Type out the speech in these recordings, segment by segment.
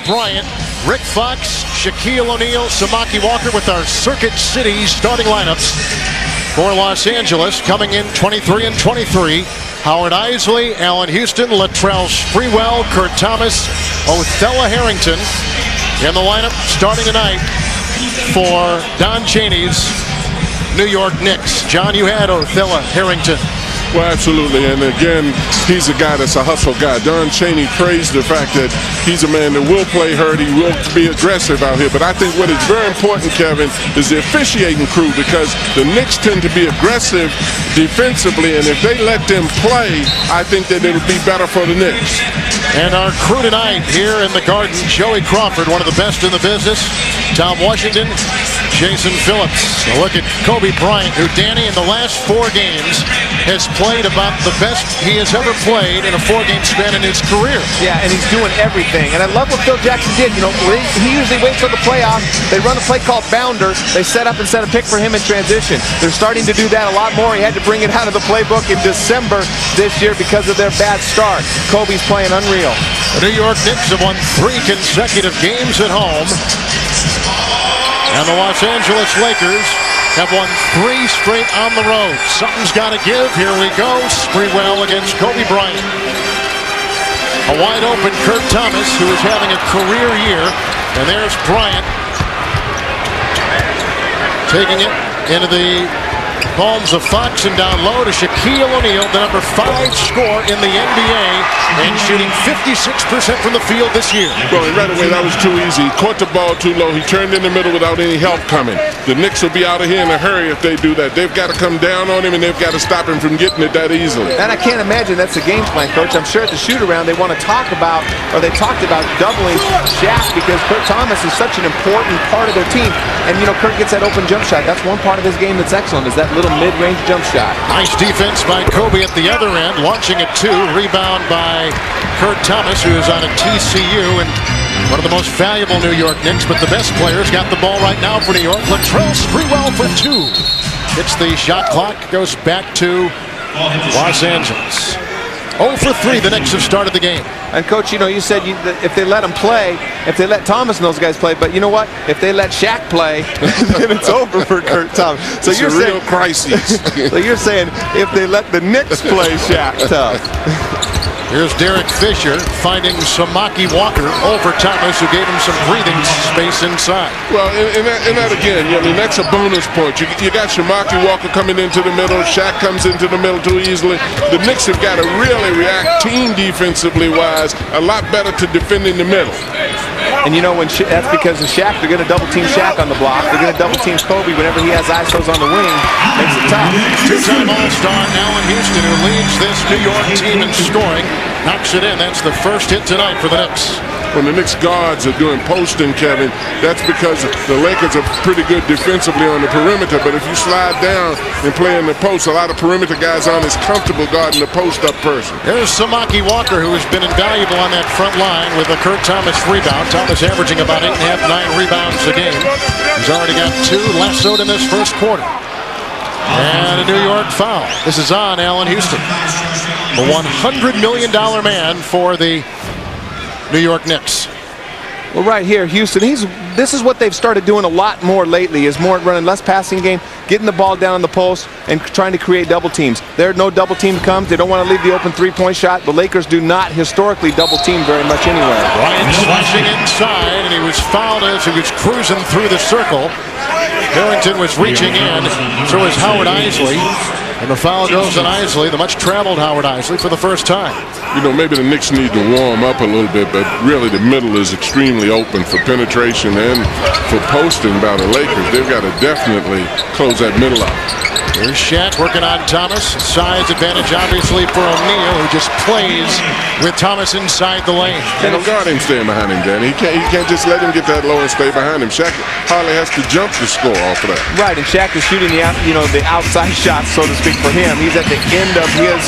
Bryant, Rick Fox, Shaquille O'Neal, Samaki Walker with our Circuit City starting lineups for Los Angeles, coming in 23 and 23. Howard Isley, Allen Houston, Latrell Sprewell, Kurt Thomas, Othello Harrington in the lineup starting tonight for Don Chaney's New York Knicks. John, you had Othello Harrington. Well, absolutely, and again, he's a guy that's a hustle guy. Don Chaney praised the fact that he's a man that will play hurt, he will be aggressive out here, but I think what is very important, Kevin, is the officiating crew, because the Knicks tend to be aggressive defensively, and if they let them play, I think that it'll be better for the Knicks. And our crew tonight here in the Garden, Joey Crawford, one of the best in the business, Tom Washington, Jason Phillips. A look at Kobe Bryant, who, Danny, in the last 4 games has played about the best he has ever played in a 4-game span in his career. Yeah, and he's doing everything. And I love what Phil Jackson did. You know, he usually waits till the playoffs. They run a play called Bounder. They set up and set a pick for him in transition. They're starting to do that a lot more. He had to bring it out of the playbook in December this year because of their bad start. Kobe's playing unreal. The New York Knicks have won 3 consecutive games at home. And the Los Angeles Lakers have won 3 straight on the road. Something's got to give. Here we go. Sprewell against Kobe Bryant. A wide open Kurt Thomas, who is having a career year. And there's Bryant taking it into the palms of Fox and down low to Shaquille O'Neal, the number 5 scorer in the NBA, and shooting 56% from the field this year. Well, right away, that was too easy. He caught the ball too low. He turned in the middle without any help coming. The Knicks will be out of here in a hurry if they do that. They've got to come down on him, and they've got to stop him from getting it that easily. And I can't imagine that's the game plan, Coach. I'm sure at the shoot-around they want to talk about, or they talked about doubling Shaq because Kurt Thomas is such an important part of their team. And, you know, Kurt gets that open jump shot. That's one part of his game that's excellent, is that little mid-range jump shot. Nice defense by Kobe at the other end, launching it 2. Rebound by Kurt Thomas, who is on a TCU and one of the most valuable New York Knicks, but the best players got the ball right now for New York. Latrell Sprewell for 2. Hits the shot clock, goes back to Los Angeles. 0 for 3, the Knicks have started the game. And, Coach, you know, you said if they let him play, if they let Thomas and those guys play, but you know what? If they let Shaq play, then it's over for Kurt Thomas. So it's a real crisis. So you're saying if they let the Knicks play Shaq tough. Here's Derek Fisher finding Samaki Walker over Thomas, who gave him some breathing space inside. Well, and that again, I mean, that's a bonus point. You got Samaki Walker coming into the middle. Shaq comes into the middle too easily. The Knicks have got to really react team defensively wise a lot better to defend in the middle. And you know, that's because of Shaq. They're going to double team Shaq on the block. They're going to double team Kobe whenever he has ISOs on the wing. Makes it tough. 2-time All-Star Allen Houston, who leads this New York team in scoring, knocks it in. That's the first hit tonight for the Knicks. When the Knicks guards are doing posting, Kevin, that's because the Lakers are pretty good defensively on the perimeter. But if you slide down and play in the post, a lot of perimeter guys aren't as comfortable guarding the post-up person. There's Samaki Walker, who has been invaluable on that front line with a Kurt Thomas rebound. Thomas averaging about 8.5, 9 rebounds a game. He's already got 2 lassoed in this first quarter. And a New York foul. This is on Allen Houston, the $100 million man for the New York Knicks. Well, right here, Houston, this is what they've started doing a lot more lately, is more running less passing game, getting the ball down on the post, and trying to create double teams. There no double team comes. They don't want to leave the open 3-point shot. The Lakers do not historically double team very much anyway. Bryant slashing inside, and he was fouled as he was cruising through the circle. Harrington was reaching in, so was Howard Isley. And the foul goes on Isley, the much-traveled Howard Isley, for the first time. You know, maybe the Knicks need to warm up a little bit, but really the middle is extremely open for penetration and for posting by the Lakers. They've got to definitely close that middle up. Here's Shaq working on Thomas. Size advantage, obviously, for O'Neal, who just plays with Thomas inside the lane. They don't guard him staying behind him, Danny. He can't just let him get that low and stay behind him. Shaq hardly has to jump to score off of that. Right, and Shaq is shooting the outside shots, so to speak, for him. He's at the end of his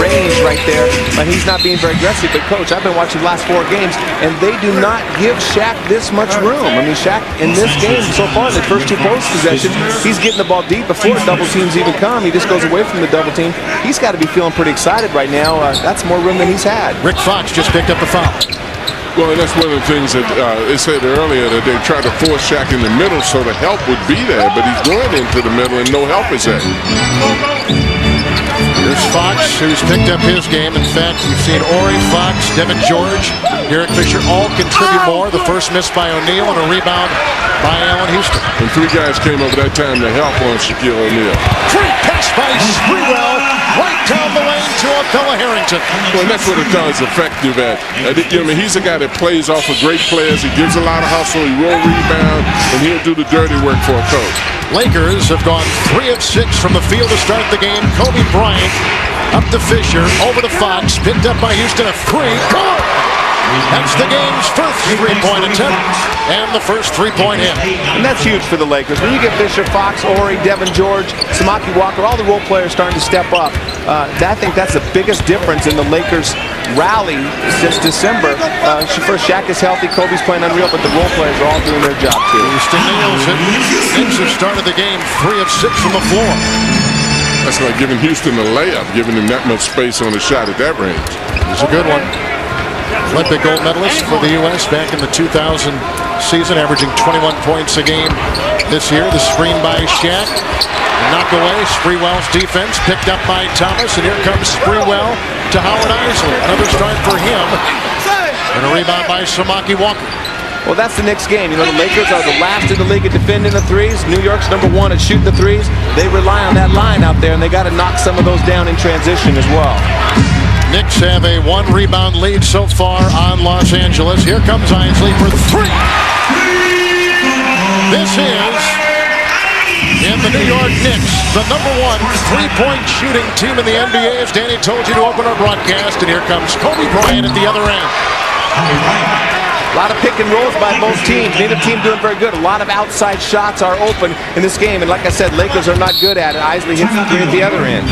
range right there, but he's not being very aggressive. But, Coach, I've been watching the last 4 games, and they do not give Shaq this much room. I mean, Shaq, in this game so far, the first 2 post possessions, he's getting the ball deep before double teams even come. He just goes away from the double team. He's got to be feeling pretty excited right now. That's more room than he's had. Rick Fox just picked up the foul. Well, and that's one of the things that they said earlier, that they tried to force Shaq in the middle so the help would be there, but he's going into the middle and no help is there. Here's Fox, who's picked up his game. In fact, we've seen Ori, Fox, Devin George, Derek Fisher all contribute more. The first miss by O'Neal and a rebound by Allen Houston. And three guys came over that time to help on Shaquille O'Neal. Free pass by Sprewell, right down the lane to Abdullah Harrington. Well, and that's what it does effective at. He's a guy that plays off of great players. He gives a lot of hustle. He will rebound, and he'll do the dirty work for a coach. Lakers have gone 3 of 6 from the field to start the game. Kobe Bryant up to Fisher, over to Fox, picked up by Houston, a three, good! That's the game's first three-point attempt and the first three-point hit. And that's huge for the Lakers. When you get Fisher, Fox, Ori, Devin George, Samaki Walker, all the role players starting to step up, I think that's the biggest difference in the Lakers' rally since December. First, Shaq is healthy, Kobe's playing unreal, but the role players are all doing their job too. Houston nails it. Knicks have started the game 3 of 6 from the floor. That's like giving Houston a layup, giving him that much space on the shot at that range. It's a good one. Olympic gold medalist for the U.S. back in the 2000 season, averaging 21 points a game this year. The screen by Shaq. Knocked away. Sprewell's defense picked up by Thomas, and here comes Sprewell to Howard Isley. Another start for him. And a rebound by Samaki Walker. Well, that's the Knicks game. The Lakers are the last in the league at defending the threes. New York's #1 at shooting the threes. They rely on that line out there, and they got to knock some of those down in transition as well. Knicks have a 1-rebound lead so far on Los Angeles. Here comes Isley for 3. This is, in the New York Knicks, the #1 3-point shooting team in the NBA, as Danny told you to open our broadcast. And here comes Kobe Bryant at the other end. A lot of pick and rolls by both teams. Neither team doing very good. A lot of outside shots are open in this game. And like I said, Lakers are not good at it. Isley hits the 3 at the other end.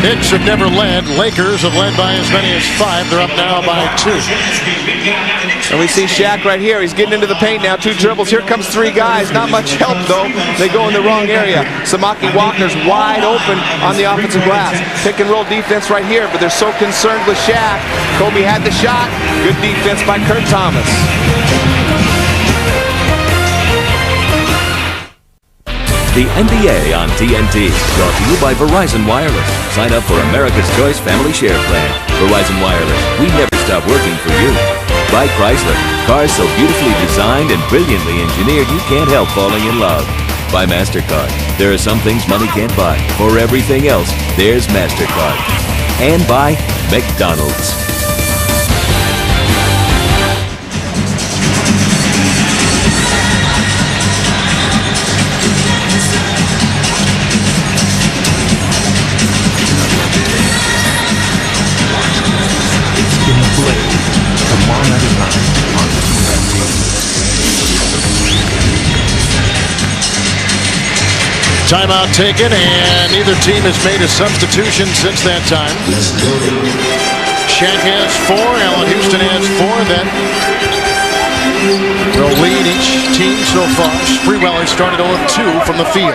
Knicks have never led. Lakers have led by as many as 5. They're up now by 2. And we see Shaq right here. He's getting into the paint now. 2 dribbles. Here comes 3 guys. Not much help, though. They go in the wrong area. Samaki Walker's wide open on the offensive glass. Pick and roll defense right here, but they're so concerned with Shaq. Kobe had the shot. Good defense by Kurt Thomas. The NBA on TNT, brought to you by Verizon Wireless. Sign up for America's Choice Family Share Plan. Verizon Wireless, we never stop working for you. By Chrysler, cars so beautifully designed and brilliantly engineered you can't help falling in love. By MasterCard, there are some things money can't buy. For everything else, there's MasterCard. And by McDonald's. Timeout taken, and neither team has made a substitution since that time. Shaq has 4, Allen Houston has 4. That will lead each team so far. Sprewell has started 0-2 from the field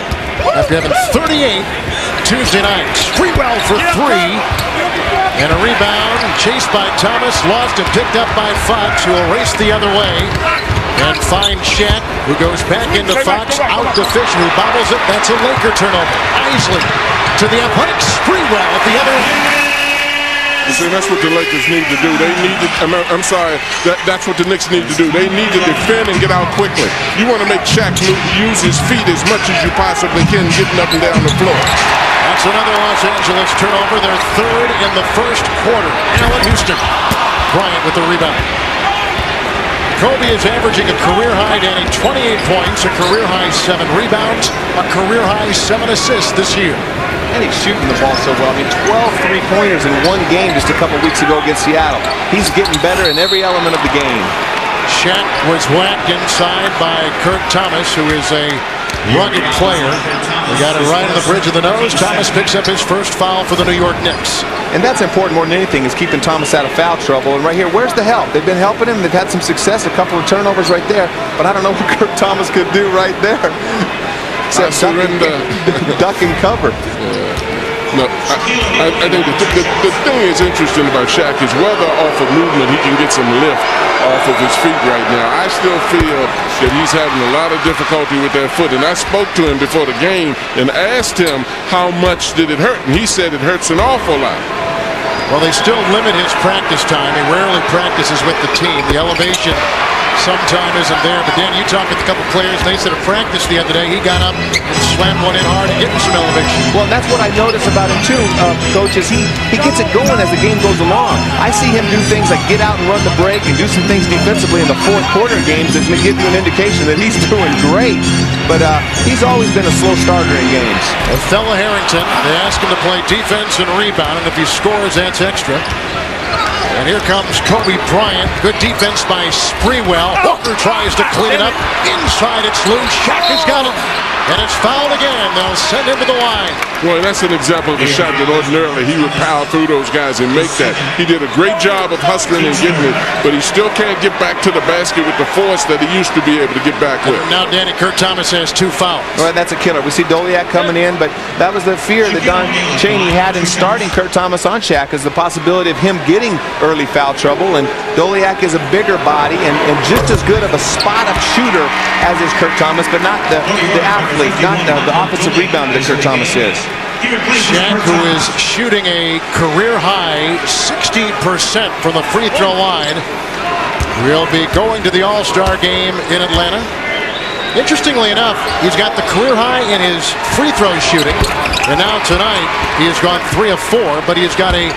after having 38 Tuesday night. Sprewell for 3, and a rebound chased by Thomas, lost and picked up by Fox, who will race the other way and find Shaq, who goes back into Fox, out to Fisher, who bobbles it. That's a Laker turnover. Isley to the athletic Sprewell at the other end. See, that's what the Lakers need to do. They need to, I'm sorry, that's what the Knicks need to do. They need to defend and get out quickly. You want to make Shaq use his feet as much as you possibly can, getting up and down the floor. That's another Los Angeles turnover. Their 3rd in the first quarter. Allen Houston. Bryant with the rebound. Kobe is averaging a career-high, Danny, 28 points, a career-high 7 rebounds, a career-high 7 assists this year. And he's shooting the ball so well. 12 3-pointers in one game just a couple weeks ago against Seattle. He's getting better in every element of the game. Shaq was whacked inside by Kurt Thomas, who is a rugged player. We got it right on the bridge of the nose. Thomas picks up his first foul for the New York Knicks. And that's important more than anything, is keeping Thomas out of foul trouble. And right here, where's the help? They've been helping him. They've had some success, a couple of turnovers right there. But I don't know what Kurt Thomas could do right there. Except duck and cover. No, I think the thing is interesting about Shaq is whether off of movement he can get some lift off of his feet right now. I still feel that he's having a lot of difficulty with that foot, and I spoke to him before the game and asked him how much did it hurt, and he said it hurts an awful lot. Well, they still limit his practice time. He rarely practices with the team. The elevation sometime isn't there. But Dan, you talked with a couple players. They said at practice the other day, he got up and slammed one in hard and getting some elevation. Well, that's what I notice about him too, Coach, is he gets it going as the game goes along. I see him do things like get out and run the break and do some things defensively in the fourth quarter games that may give you an indication that he's doing great. But he's always been a slow starter in games. Othello Harrington, they ask him to play defense and rebound, and if he scores, that's extra. And here comes Kobe Bryant. Good defense by Sprewell. Walker tries to clean it up. Inside, it's loose. Shaq has got it. And it's fouled again. They'll send him to the line. Boy, that's an example of a shot that ordinarily he would power through those guys and make that. He did a great job of hustling and getting it, but he still can't get back to the basket with the force that he used to be able to get back with. Now, Danny, Kurt Thomas has 2 fouls. Well, that's a killer. We see Doliak coming in, but that was the fear that Don Chaney had in starting Kurt Thomas on Shaq, is the possibility of him getting early foul trouble. And Doliak is a bigger body and just as good of a spot-up shooter as is Kurt Thomas, but not the athlete, not the offensive rebounder that Kurt Thomas is. Shaq, who is shooting a career-high 60% from the free throw line, will be going to the All-Star game in Atlanta. Interestingly enough, he's got the career high in his free throw shooting, and now tonight he has gone 3 of 4, but he has got a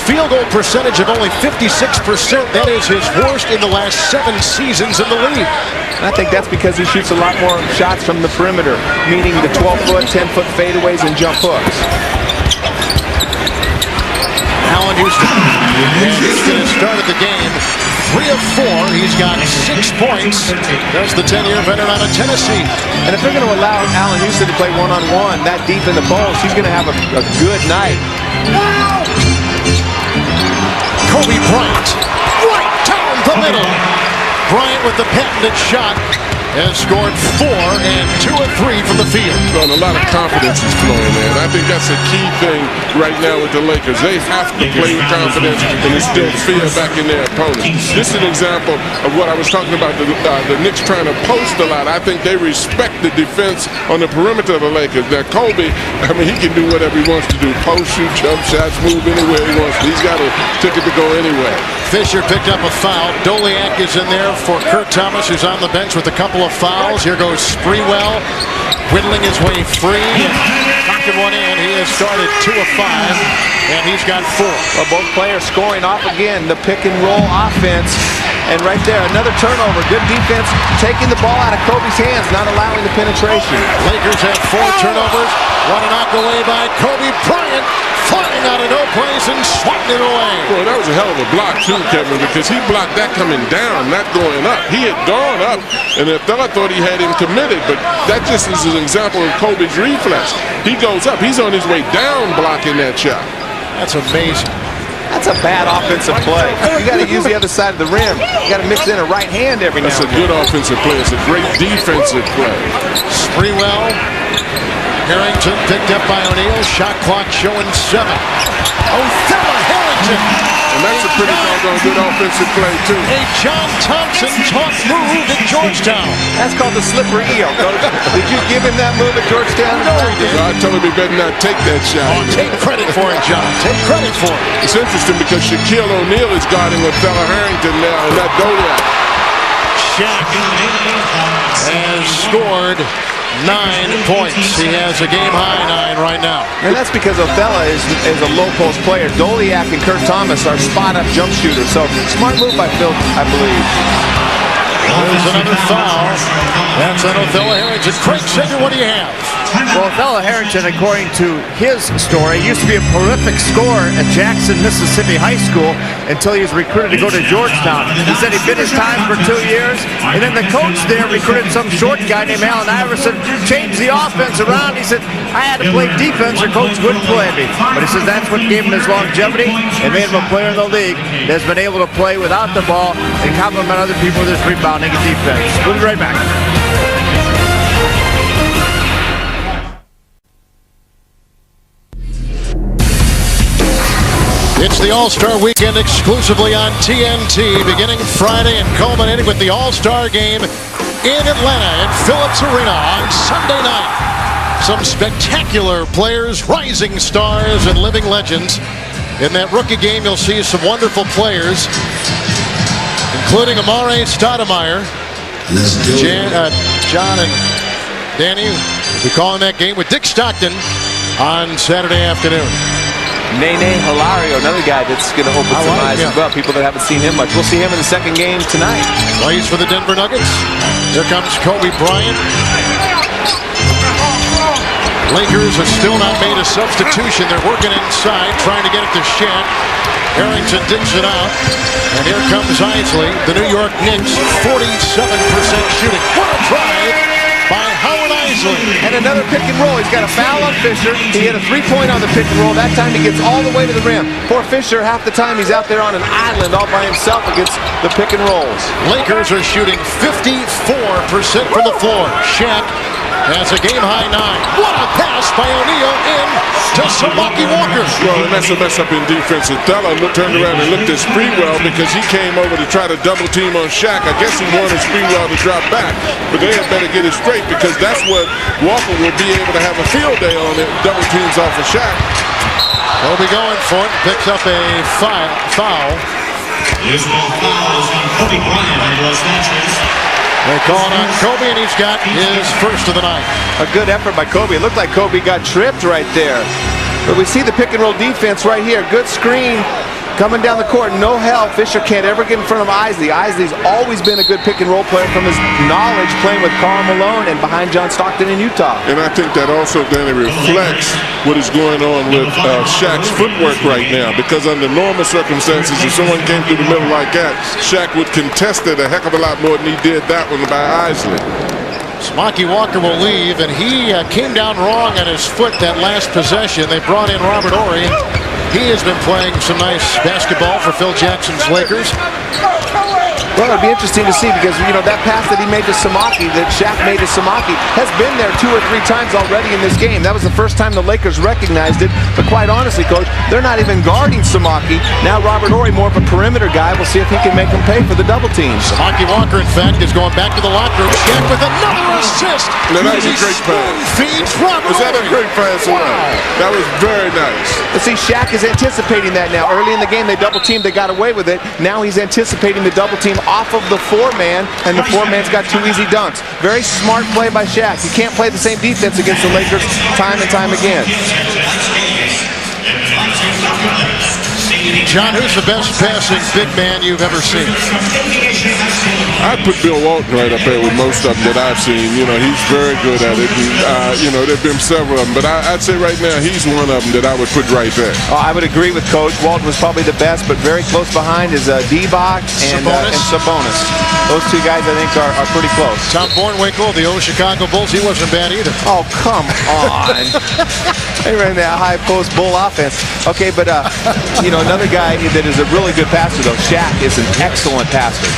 field goal percentage of only 56%. That is his worst in the last 7 seasons in the league. And I think that's because he shoots a lot more shots from the perimeter, meaning the 12-foot, 10-foot fadeaways and jump hooks. Allen Houston. And Houston has started the game 3 of 4. He's got 6 points. There's the 10-year veteran out of Tennessee. And if they're going to allow Allen Houston to play one-on-one that deep in the post, he's going to have a good night. Kobe Bryant, right down the middle. Bryant with the patented shot has scored 4 and 2 of 3 from the field. Well, a lot of confidence is flowing there. And I think that's a key thing right now with the Lakers. They have to play with confidence and instill fear back in their opponents. This is an example of what I was talking about, the Knicks trying to post a lot. I think they respect the defense on the perimeter of the Lakers. Now, Kobe, I mean, he can do whatever he wants to do. Post, shoot, jump shots, move anywhere he wants to. He's got a ticket to go anywhere. Fisher picked up a foul. Doliak is in there for Kurt Thomas, who's on the bench with a couple of fouls. Here goes Sprewell, whittling his way free, knocking one in. He has started 2 of 5, and he's got 4. Well, both players scoring off again, the pick and roll offense. And right there, another turnover. Good defense, taking the ball out of Kobe's hands, not allowing the penetration. Lakers have 4 turnovers. One knocked away by Kobe Bryant, flying out of no place and swatting it away. Boy, that was a hell of a block too, Kevin, because he blocked that coming down, not going up. He had gone up, and Othello thought he had him committed, but that just is an example of Kobe's reflex. He goes up. He's on his way down blocking that shot. That's amazing. That's a bad offensive play. You got to use the other side of the rim. You got to mix in a right hand every now and then. That's a good offensive play. It's a great defensive play. Sprewell, Harrington picked up by O'Neal. Shot clock showing 7. Othello Harrington. And that's a pretty doggone good offensive play, too. A John Thompson taught move at Georgetown. That's called the slippery eel, Coach. Did you give him that move at Georgetown? No, he didn't. I told him he better not take that shot. Oh, take credit for it, John. Take credit for it. It's interesting because Shaquille O'Neal is guarding Othello Harrington now, and not Doliak. Shaq has scored 9 points. He has a game-high 9 right now. And that's because Othello is a low-post player. Doliak and Kurt Thomas are spot-up jump shooters. So, smart move by Phil, I believe. There's another foul. That's on Othello Harrington. Craig Sager, what do you have? Well, Othello Harrington, according to his story, used to be a prolific scorer at Jackson, Mississippi High School until he was recruited to go to Georgetown. He said he bid his time for 2 years, and then the coach there recruited some short guy named Allen Iverson, changed the offense around. He said, I had to play defense or coach wouldn't play me. But he says that's what gave him his longevity and made him a player in the league that has been able to play without the ball and complement other people with his rebounding and defense. We'll be right back. the All-Star Weekend exclusively on TNT, beginning Friday and culminating with the All-Star Game in Atlanta at Phillips Arena on Sunday night. Some spectacular players, rising stars, and living legends. In that rookie game, you'll see some wonderful players, including Amare Stoudemire. John and Danny will be calling that game with Dick Stockton on Saturday afternoon. Nene Hilario, another guy that's going to open some eyes as well. People that haven't seen him much. We'll see him in the second game tonight. Plays for the Denver Nuggets. Here comes Kobe Bryant. Lakers have still not made a substitution. They're working inside, trying to get it to Shaq. Harrington digs it out. And here comes Isley. The New York Knicks, 47% shooting. What a drive by Howard Isley. And another pick and roll. He's got a foul on Fisher. He hit a three-point on the pick and roll. That time he gets all the way to the rim. Poor Fisher, half the time he's out there on an island all by himself against the pick and rolls. Lakers are shooting 54% from the floor. Shaq has a game-high 9. What a pass by O'Neal in to Samaki Walker. Well, and that's a mess up in defense. Othello turned around and looked at Sprewell because he came over to try to double team on Shaq. I guess he wanted Sprewell to drop back, but they had better get it straight because that's what Walker will be able to have a field day on it. Double teams off of Shaq. He'll be going for it. Picks up a foul. There's no fouls on Kobe Bryant on Los Angeles. They call it on Kobe, and he's got his first of the night. A good effort by Kobe. It looked like Kobe got tripped right there. But we see the pick and roll defense right here. Good screen coming down the court. No help. Fisher can't ever get in front of Isley. Isley's always been a good pick and roll player from his knowledge playing with Karl Malone and behind John Stockton in Utah. And I think that also, Danny, reflects what is going on with Shaq's footwork right now. Because under normal circumstances, if someone came through the middle like that, Shaq would contest it a heck of a lot more than he did that one by Isley. Samaki Walker will leave, and he came down wrong on his foot that last possession. They brought in Robert Horry. He has been playing some nice basketball for Phil Jackson's Lakers. Well, it'd be interesting to see because, you know, that pass that he made to Samaki, that Shaq made to Samaki, has been there 2 or 3 times already in this game. That was the first time the Lakers recognized it. But quite honestly, Coach, they're not even guarding Samaki. Now Robert Horry, more of a perimeter guy. We'll see if he can make him pay for the double teams. Samaki Walker, in fact, is going back to the locker room. Shaq with another assist. Now, that was a great pass. Feeds Robert Was that a great pass or not? That was very nice. But see, Shaq is anticipating that now. Early in the game, they double teamed. They got away with it. Now he's anticipating the double team off of the 4-man, and the 4-man's got 2 easy dunks. Very smart play by Shaq. You can't play the same defense against the Lakers time and time again. John, who's the best passing big man you've ever seen? I'd put Bill Walton right up there with most of them that I've seen. You know, he's very good at it. And, you know, there have been several of them, but I'd say right now he's one of them that I would put right there. I would agree with Coach. Walton was probably the best, but very close behind is Divac and Sabonis. Those 2 guys, I think, are pretty close. Tom Bornwinkle, the old Chicago Bulls, he wasn't bad either. Oh, come on. They ran that high post bull offense. Okay, but, you know, another guy that is a really good passer, though, Shaq, is an excellent passer.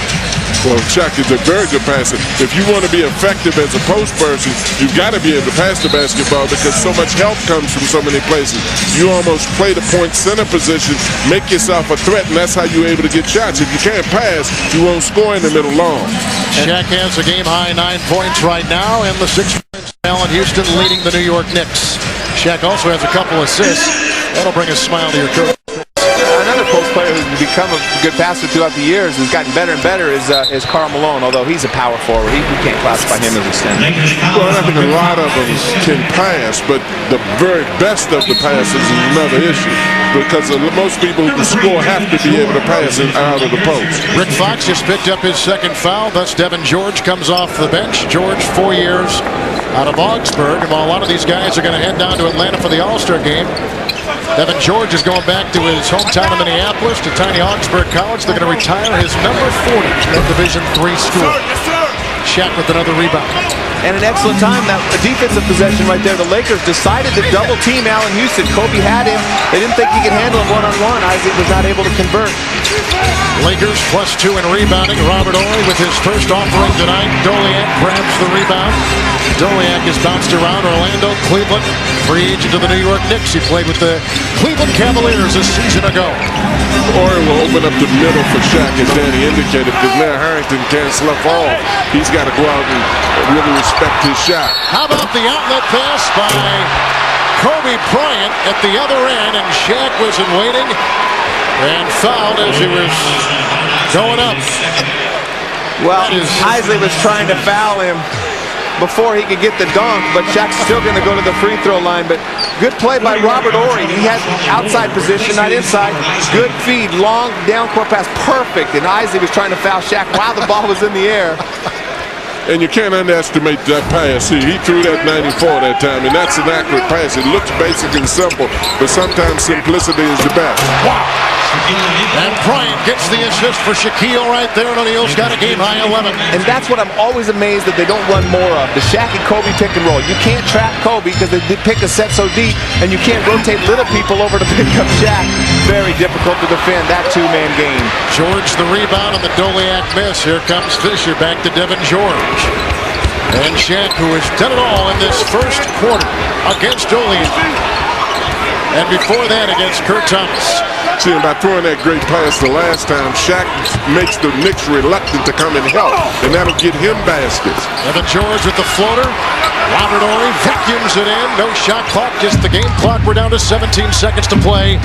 Well, Shaq is a very good passer. If you want to be effective as a post person, you've got to be able to pass the basketball because so much help comes from so many places. You almost play the point center position, make yourself a threat, and that's how you're able to get shots. If you can't pass, you won't score in the middle long. Shaq has a game-high 9 points right now, and the 6 points Allen Houston leading the New York Knicks. Shaq also has a couple assists. That'll bring a smile to your coach. Another post player who's become a good passer throughout the years, who's gotten better and better, is Karl Malone, although he's a power forward. We can't classify him as a center. Well, I think a lot of them can pass, but the very best of the passes is another issue because most people who can score have to be able to pass it out of the post. Rick Fox just picked up his second foul, thus Devin George comes off the bench. George, 4 years out of Augsburg, and while a lot of these guys are going to head down to Atlanta for the All-Star game, Devin George is going back to his hometown of Minneapolis, to tiny Augsburg College. They're going to retire his number 40 at Division III school. Shaq with another rebound. and an excellent time. That defensive possession right there. The Lakers decided to double team Allen Houston. Kobe had him. They didn't think he could handle him one-on-one. Isaac was not able to convert. Lakers +2 in rebounding. Robert Horry with his first offering tonight. Doliak grabs the rebound. Doliak has bounced around Orlando, Cleveland, free agent of the New York Knicks. He played with the Cleveland Cavaliers a season ago. Horry will open up the middle for Shaq, as Danny indicated, because now Harrington can't slough off. He's got to go out and really respect his shot. How about the outlet pass by Kobe Bryant at the other end, and Shaq was in waiting and fouled as he was going up. Well, Isley was trying to foul him before he could get the dunk, but Shaq's still going to go to the free throw line. But good play by Robert Horry. He had outside position, not inside. Good feed, long down court pass, perfect. And Isley was trying to foul Shaq while the ball was in the air. And you can't underestimate that pass. See, he threw that 94 that time, and that's an accurate pass. It looks basic and simple, but sometimes simplicity is the best. Wow. And Bryant gets the assist for Shaquille right there, and O'Neal's got a game-high 11. And that's what I'm always amazed that they don't run more of, the Shaq and Kobe pick and roll. You can't trap Kobe because they pick a set so deep, and you can't rotate little people over to pick up Shaq. Very difficult to defend that two-man game. George the rebound on the Doliak miss. Here comes Fisher back to Devin George. And Shaq, who has done it all in this first quarter against Doliak. And before that against Kurt Thomas. See, by throwing that great pass the last time, Shaq makes the Knicks reluctant to come and help, and that'll get him baskets. Devin George with the floater. Robert Horry vacuums it in. No shot clock, just the game clock. We're down to 17 seconds to play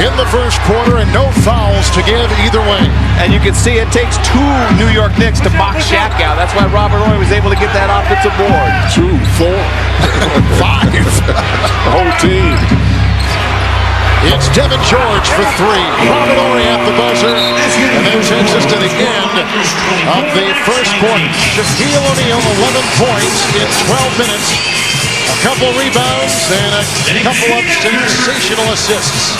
in the first quarter, and no fouls to give either way. And you can see it takes two New York Knicks to box Shaq out. That's why Robert Horry was able to get that offensive board. 2, 4, 5. The whole team. It's Devin George for three. Robert Horry at the buzzer. And that takes us to the end of the first quarter. Shaquille O'Neal, 11 points in 12 minutes. A couple rebounds and a couple of sensational assists.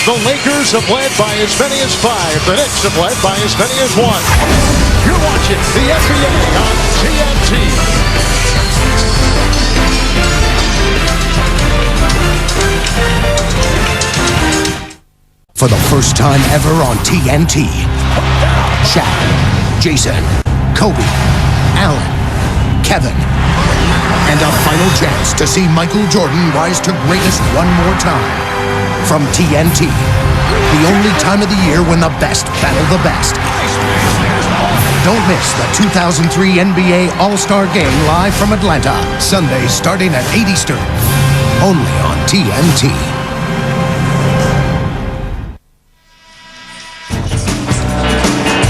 The Lakers have led by as many as 5. The Knicks have led by as many as 1. You're watching the NBA on TNT. For the first time ever on TNT, Shaq, Jason, Kobe, Allen, Kevin, and a final chance to see Michael Jordan rise to greatness one more time. From TNT, the only time of the year when the best battle the best. Don't miss the 2003 NBA All-Star Game live from Atlanta, Sunday starting at 8 Eastern, only on TNT.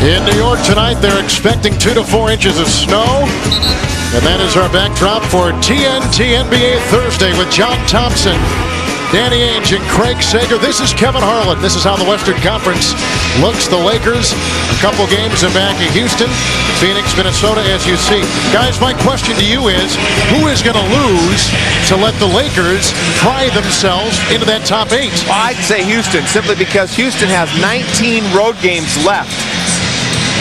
In New York tonight, they're expecting 2 to 4 inches of snow. And that is our backdrop for TNT NBA Thursday with John Thompson, Danny Ainge, and Craig Sager. This is Kevin Harlan. This is how the Western Conference looks. The Lakers, a couple games are back in Houston, Phoenix, Minnesota, as you see. Guys, my question to you is, who is going to lose to let the Lakers pry themselves into that top 8? Well, I'd say Houston, simply because Houston has 19 road games left.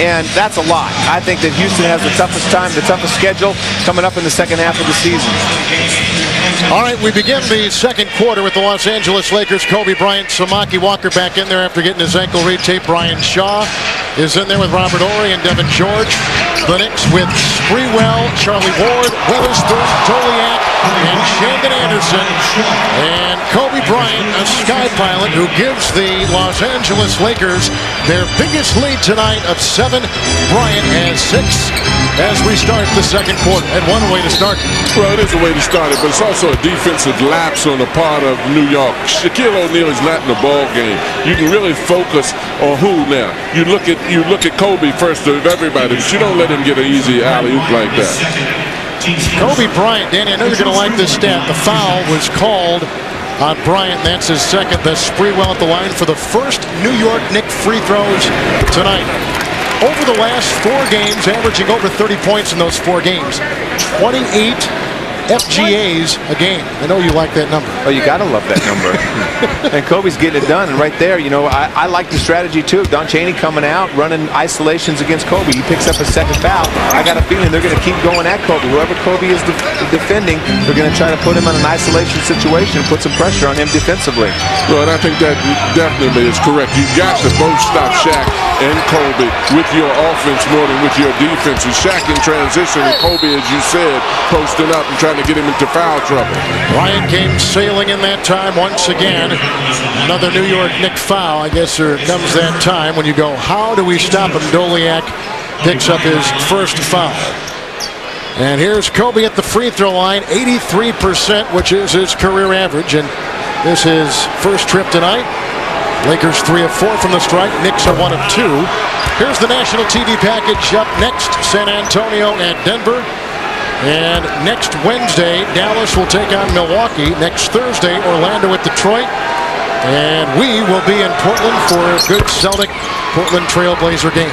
And that's a lot. I think that Houston has the toughest time, the toughest schedule coming up in the second half of the season. All right, we begin the second quarter with the Los Angeles Lakers. Kobe Bryant, Samaki Walker back in there after getting his ankle re-taped. Brian Shaw is in there with Robert Horry and Devin George. The Knicks with Sprewell, Charlie Ward, Weatherspoon, Doliak, and Shandon Anderson. And Kobe Bryant, a sky pilot who gives the Los Angeles Lakers their biggest lead tonight of 7. Bryant has 6 as we start the second quarter. And one way to start it. Well, it is a way to start it, but it's also a defensive lapse on the part of New York. Shaquille O'Neal is not in the ball game. You can really focus on who now. You look at Kobe first of everybody, but you don't let him get an easy alley-oop like that. Kobe Bryant, Danny, I know you're going to like this stat. The foul was called on Bryant. That's his second. That's Sprewell at the line for the first New York Knicks free throws tonight. Over the last 4 games, averaging over 30 points in those 4 games. 28, FGAs a game. I know you like that number. Oh, you got to love that number. And Kobe's getting it done. And right there, I like the strategy, too. Don Chaney coming out, running isolations against Kobe. He picks up a second foul. I got a feeling they're going to keep going at Kobe. Whoever Kobe is defending, they're going to try to put him in an isolation situation, put some pressure on him defensively. Well, and I think that definitely is correct. You got to both stop Shaq and Kobe with your offense more than with your defense. And Shaq in transition, and Kobe, as you said, posting up and trying to get him into foul trouble. Bryant came sailing in that time once again. Another New York Knicks foul. I guess there comes that time when you go, how do we stop him? Doliak picks up his first foul. And here's Kobe at the free throw line, 83%, which is his career average. And this is first trip tonight. Lakers 3 of 4 from the strike. Knicks are 1 of 2. Here's the national TV package up next. San Antonio and Denver. And next Wednesday, Dallas will take on Milwaukee. Next Thursday, Orlando at Detroit. And we will be in Portland for a good Celtic Portland Trailblazer game.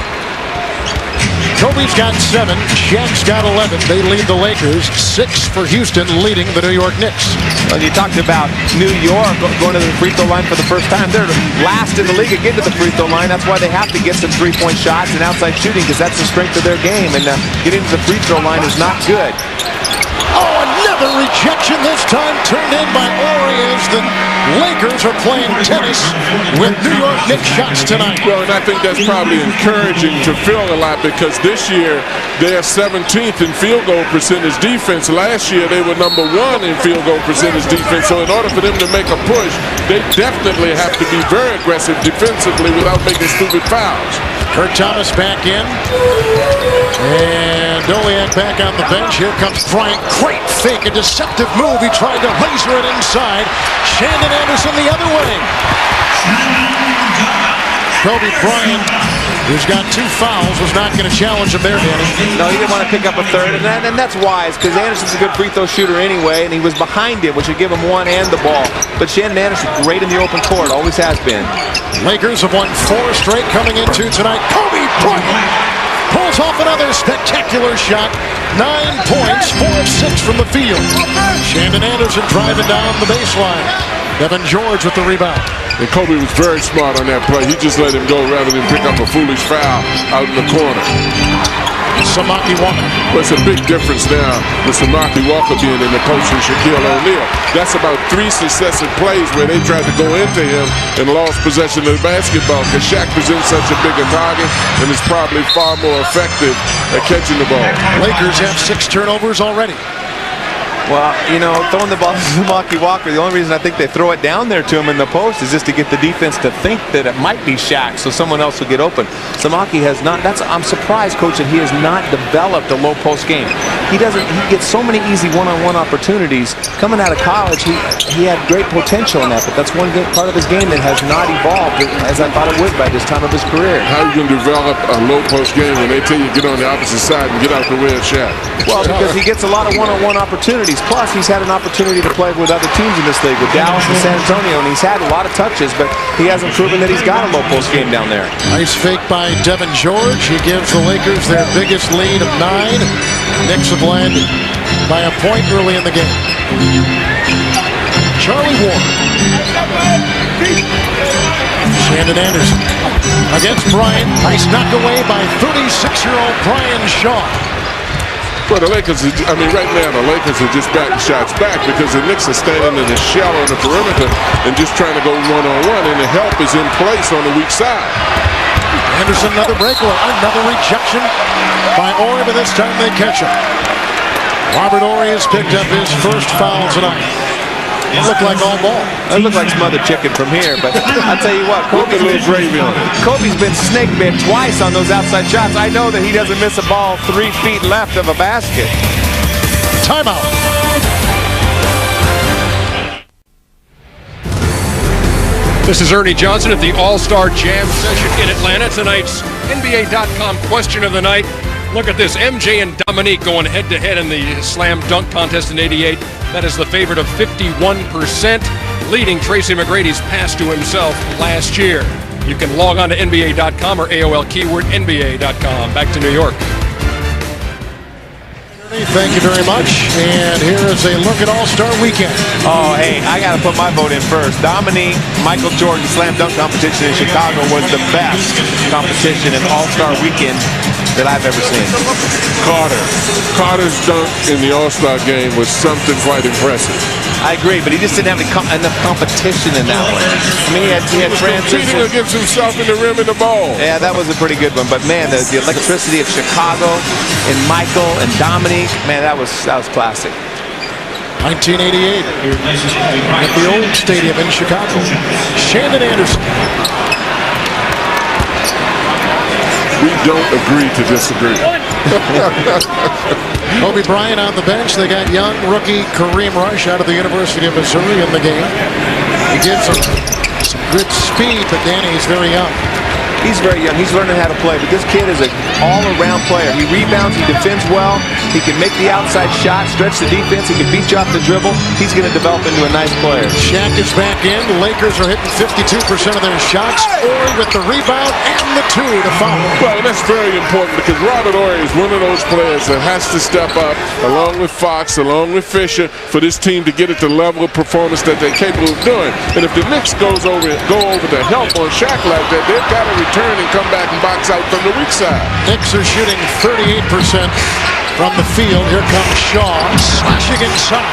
Kobe's got 7, Shaq's got 11. They lead the Lakers. 6 for Houston, leading the New York Knicks. Well, you talked about New York going to the free throw line for the first time. They're last in the league at getting to the free throw line. That's why they have to get some three-point shots and outside shooting, because that's the strength of their game. And getting to the free throw line is not good. Oh, another rejection, this time turned in by Ori, as the Lakers are playing tennis with New York Knicks shots tonight. Well, and I think that's probably encouraging to Phil a lot, because this year they are 17th in field goal percentage defense. Last year they were number 1 in field goal percentage defense. So in order for them to make a push, they definitely have to be very aggressive defensively without making stupid fouls. Kurt Thomas back in. And Doliak back on the bench. Here comes Bryant. Great fake, a deceptive move. He tried to laser it inside. Shandon Anderson the other way. Kobe Bryant, who's got 2 fouls, was not going to challenge him there, Danny. No, he didn't want to pick up a third, and that's wise, because Anderson's a good free throw shooter anyway, and he was behind him, which would give him 1 and the ball. But Shandon Anderson, great in the open court, always has been. Lakers have won 4 straight coming into tonight. Kobe Bryant pulls off another spectacular shot. 9 points, 4 of 6 from the field. Shandon Anderson driving down the baseline. Devin George with the rebound. And Kobe was very smart on that play. He just let him go rather than pick up a foolish foul out in the corner. Samaki Walker. Well, it's a big difference now with Samaki Walker being in the post and Shaquille O'Neal. That's about 3 successive plays where they tried to go into him and lost possession of the basketball, because Shaq presents such a bigger target and is probably far more effective at catching the ball. Lakers have 6 turnovers already. Well, throwing the ball to Samaki Walker, the only reason I think they throw it down there to him in the post is just to get the defense to think that it might be Shaq, so someone else will get open. Samaki has not. I'm surprised, Coach, that he has not developed a low post game. He gets so many easy one-on-one opportunities. Coming out of college, he had great potential in that, but that's one part of his game that has not evolved as I thought it would by this time of his career. How are you going to develop a low post game when they tell you to get on the opposite side and get out the way of Shaq? Well, because he gets a lot of one-on-one opportunities. Plus, he's had an opportunity to play with other teams in this league, with Dallas and San Antonio, and he's had a lot of touches, but he hasn't proven that he's got a low post game down there. Nice fake by Devin George. He gives the Lakers their biggest lead of 9. Knicks have led by a point early in the game. Charlie Ward. Shandon Anderson against Bryant. Nice knock away by 36-year-old Brian Shaw. Well, the Lakers, right now, the Lakers are just batting shots back because the Knicks are standing in a shell on the perimeter and just trying to go one-on-one, and the help is in place on the weak side. Anderson, another breakaway, another rejection by Ori, but this time they catch him. Robert Ori has picked up his first foul tonight. It looked like all ball. It looked like smothered chicken from here, but I'll tell you what, Kobe's been snake bit twice on those outside shots. I know that he doesn't miss a ball 3 feet left of a basket. Timeout. This is Ernie Johnson at the All-Star Jam session in Atlanta. Tonight's NBA.com question of the night. Look at this, MJ and Dominique going head-to-head in the slam dunk contest in '88. That is the favorite of 51%, leading Tracy McGrady's pass to himself last year. You can log on to NBA.com or AOL keyword NBA.com. Back to New York. Thank you very much. And here is a look at All-Star Weekend. Oh, hey, I got to put my vote in first. Dominique, Michael Jordan slam dunk competition in Chicago was the best competition in All-Star Weekend that I've ever seen. Carter's dunk in the All-Star game was something quite impressive. I agree, but he just didn't have enough competition in that one. I mean, he had Competing transition. against himself in the rim and the ball. Yeah, that was a pretty good one. But man, the electricity of Chicago and Michael and Dominique, man, that was classic. 1988 at the old stadium in Chicago. Shandon Anderson. We don't agree to disagree. Kobe Bryant on the bench. They got young rookie Kareem Rush out of the University of Missouri in the game. He gives him some good speed, but Danny's very young. He's very young. He's learning how to play, but this kid is an all-around player. He rebounds, he defends well, he can make the outside shot, stretch the defense, he can beat you off the dribble. He's going to develop into a nice player. Shaq is back in. The Lakers are hitting 52% of their shots. Horry with the rebound and the two to follow. Well, that's very important because Robert Horry is one of those players that has to step up along with Fox, along with Fisher, for this team to get at the level of performance that they're capable of doing. And if the Knicks go over to help on Shaq like that, they've got to return and come back and box out from the weak side. Knicks are shooting 38% from the field. Here comes Shaw, slashing inside.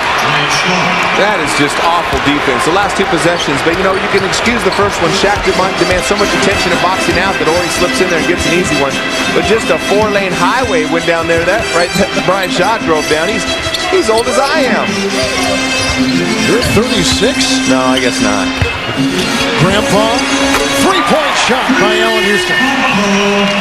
That is just awful defense. The last two possessions, but you know, you can excuse the first one. Shaq demands so much attention and boxing out that Horry slips in there and gets an easy one. But just a 4-lane highway went down there. That Brian Shaw drove down. He's old as I am. You're 36? No, I guess not. Grandpa, three-point shot by Allen Houston.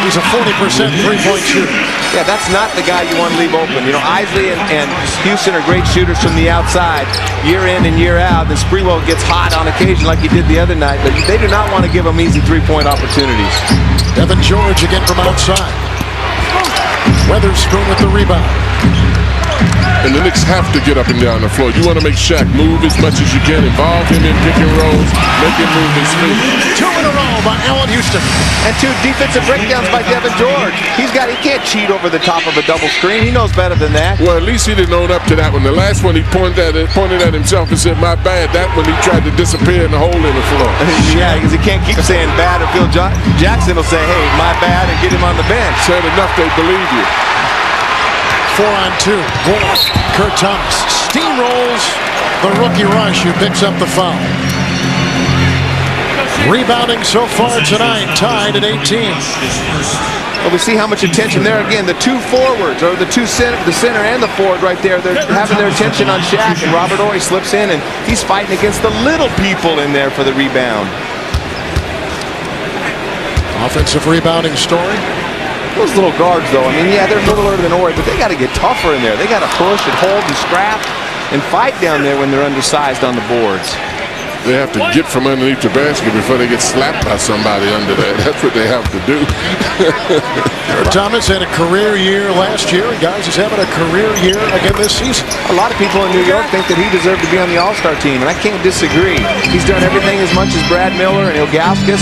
He's a 40% three-point shooter. Yeah, that's not the guy you want to leave open. You know, Isley and Houston are great shooters from the outside, year in and year out. And Sprewell gets hot on occasion like he did the other night, but they do not want to give him easy three-point opportunities. Evan George again from outside. Weatherspoon with the rebound. And the Knicks have to get up and down the floor. You want to make Shaq move as much as you can, involve him in pick and rolls, make him move his feet. Two in a row by Allen Houston. And two defensive breakdowns by Devin George. He can't cheat over the top of a double screen. He knows better than that. Well, at least he didn't own up to that one. The last one he pointed at himself and said, "My bad." That one he tried to disappear in the hole in the floor. Yeah, because he can't keep saying bad, or Phil Jackson will say, "Hey, my bad," and get him on the bench. Said enough, they believe you. 4-on-2. Wolf. Kurt Thomas steamrolls the rookie Rush, who picks up the foul. Rebounding so far tonight, tied at 18. Well, we see how much attention there again. The two forwards, or the center and the forward right there, they're having their attention on Shaq, and Robert Horry slips in, and he's fighting against the little people in there for the rebound. Offensive rebounding story. Those little guards, though, I mean, yeah, they're littler than Horry, but they got to get tougher in there. They got to push and hold and scrap and fight down there when they're undersized on the boards. They have to get from underneath the basket before they get slapped by somebody under there. That's what they have to do. Kurt Thomas had a career year last year, and guys, he's having a career year again this season. A lot of people in New York think that he deserved to be on the All-Star team, and I can't disagree. He's done everything as much as Brad Miller and Ilgauskas,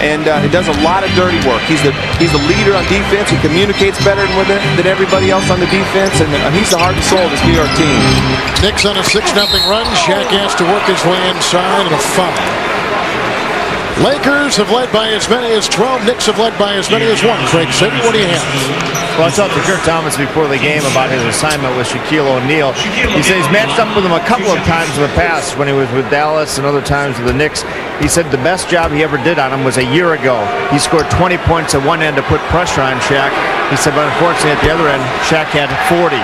and he does a lot of dirty work. He's the leader on defense. He communicates better than everybody else on the defense, and he's the heart and soul of this New York team. Knicks on a 6-0 run. Shaq has to work his way inside, and a foul. Lakers have led by as many as 12. Knicks have led by as many as 1. Craig Sager, what do you have? Well, I talked to Kurt Thomas before the game about his assignment with Shaquille O'Neal. He said he's matched up with him a couple of times in the past when he was with Dallas and other times with the Knicks. He said the best job he ever did on him was a year ago. He scored 20 points at one end to put pressure on Shaq. He said, but unfortunately at the other end, Shaq had 40.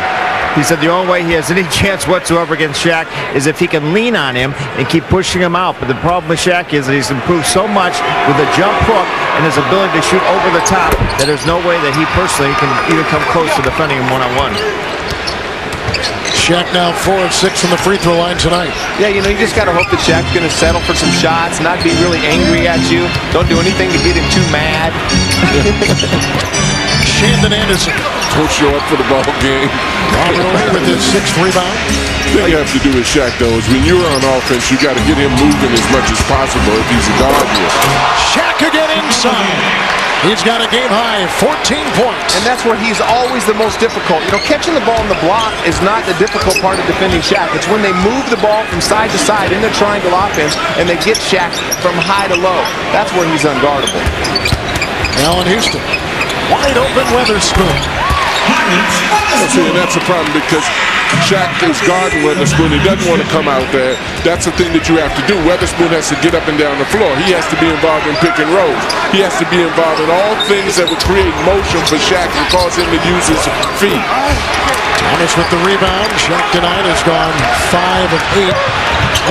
He said the only way he has any chance whatsoever against Shaq is if he can lean on him and keep pushing him out. But the problem with Shaq is that he's improved so much with a jump hook and his ability to shoot over the top that there's no way that he personally can even come close to defending him one-on-one. Shaq now 4 of 6 from the free throw line tonight. Yeah, you know, you just got to hope that Shaq's going to settle for some shots, not be really angry at you. Don't do anything to get him too mad. Shandon Anderson. Don't show up for the ball game. Robert Horry with his 6th rebound. The thing you have to do with Shaq, though, is when you're on offense, you got to get him moving as much as possible if he's a guard here. Shaq again inside. He's got a game high 14 points. And that's where he's always the most difficult. You know, catching the ball in the block is not the difficult part of defending Shaq. It's when they move the ball from side to side in their triangle offense and they get Shaq from high to low. That's where he's unguardable. Allen Houston, wide open Weatherspoon. See, and that's a problem because Shaq is guarding Weatherspoon. He doesn't want to come out there. That's the thing that you have to do. Weatherspoon has to get up and down the floor. He has to be involved in pick and rolls. He has to be involved in all things that would create motion for Shaq and cause him to use his feet. Thomas with the rebound. Shaq tonight has gone 5 of 8.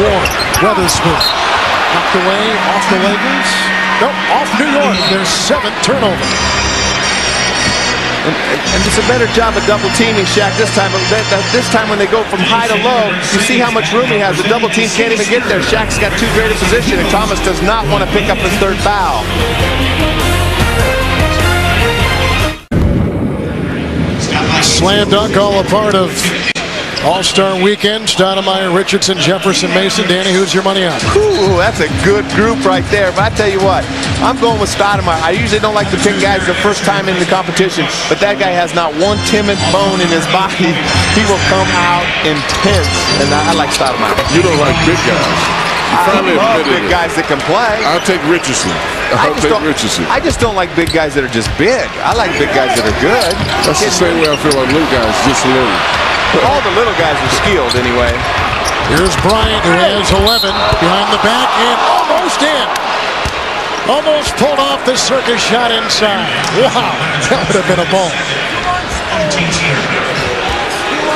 Warren, Weatherspoon. Knocked away off the Lakers. Nope, off New York. There's 7 turnovers. And it's a better job of double teaming Shaq this time. This time when they go from high to low, you see how much room he has. The double team can't even get there. Shaq's got too great a position, and Thomas does not want to pick up his 3rd foul. Slam dunk, all a part of All-Star Weekend. Stoudemire, Richardson, Jefferson, Mason. Danny, who's your money on? Ooh, that's a good group right there. But I tell you what, I'm going with Stoudemire. I usually don't like to pick guys the first time in the competition, but that guy has not one timid bone in his body. He will come out intense, and I like Stoudemire. You don't like big guys. I love big guys that can play. I'll take Richardson. Richardson. I just don't like big guys that are just big. I like big guys that are good. That's the same way I feel on little guys, just little. All the little guys are skilled anyway. Here's Bryant, who has 11 behind the back and almost in. Almost pulled off the circus shot inside. Wow, that would have been a ball.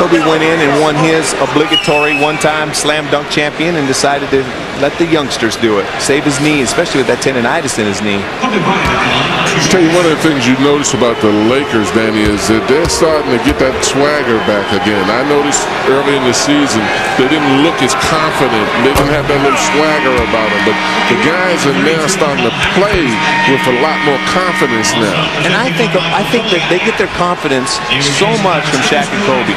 Kobe went in and won his obligatory one-time slam dunk champion and decided to let the youngsters do it. Save his knee, especially with that tendonitis in his knee. I'll tell you, one of the things you notice about the Lakers, Danny, is that they're starting to get that swagger back again. I noticed early in the season they didn't look as confident. They didn't have that little swagger about them. But the guys are now starting to play with a lot more confidence now. And I think that they get their confidence so much from Shaq and Kobe,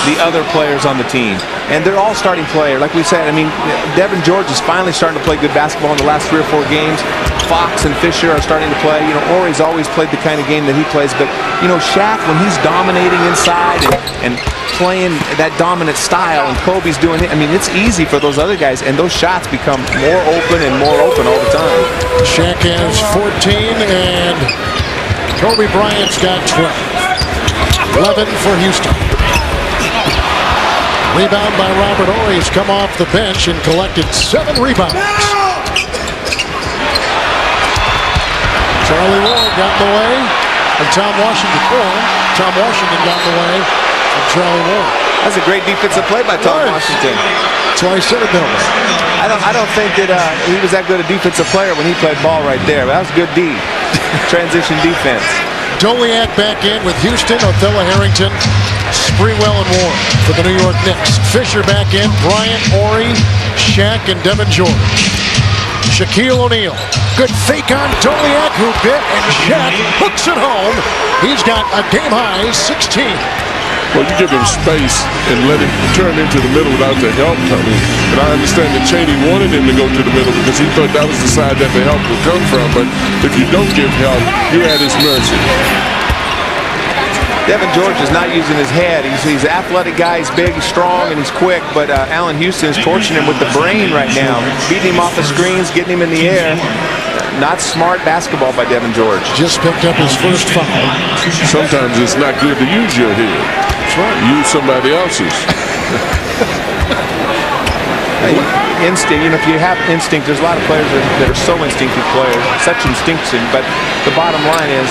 the other players on the team. And they're all starting players. Like we said, I mean, Devin George is finally starting to play good basketball in the last 3 or 4 games. Fox and Fisher are starting to play. You know, Horry's always played the kind of game that he plays. But, you know, Shaq, when he's dominating inside and playing that dominant style, and Kobe's doing it, I mean, it's easy for those other guys. And those shots become more open and more open all the time. Shaq has 14, and Kobe Bryant's got 12. 11 for Houston. Rebound by Robert Horry. He's come off the bench and collected 7 rebounds. Charlie Ward got in the way of Tom Washington. Tom Washington got in the way of Charlie Ward. That's a great defensive play by Tom Washington. That's why he said it that way. I don't think that he was that good a defensive player when he played ball right there. That was good D. Transition defense. Doliak back in with Houston, Othello Harrington, Sprewell and Warren for the New York Knicks. Fisher back in, Bryant, Horry, Shaq, and Devin George. Shaquille O'Neal. Good fake on Doliak, who bit, and Shaq hooks it home. He's got a game-high 16. Well, you give him space and let him turn into the middle without the help coming. And I understand that Cheney wanted him to go to the middle because he thought that was the side that the help would come from. But if you don't give help, you're at his mercy. Devin George is not using his head. He's an athletic guy. He's big, he's strong, and he's quick. But Allen Houston is torching him with the brain right now. Beating him off the screens, getting him in the air. Not smart basketball by Devin George. Just picked up his first foul. Sometimes it's not good to use your head. That's right. Use somebody else's. Instinct, you know, if you have instinct, there's a lot of players that are so instinctive players, such instinction. But the bottom line is,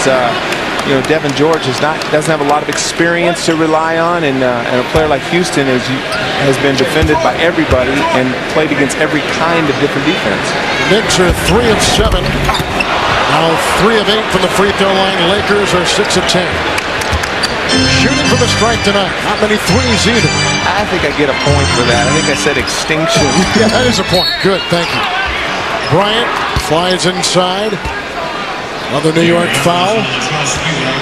you know, Devin George doesn't have a lot of experience to rely on, and a player like Houston has been defended by everybody and played against every kind of different defense. Knicks are 3 of 7. Now 3 of 8 from the free throw line. Lakers are 6 of 10. Shooting from the strike tonight. Not many threes either. I think I get a point for that. I think I said extinction. Yeah, that is a point. Good, thank you. Bryant flies inside. Another New York foul.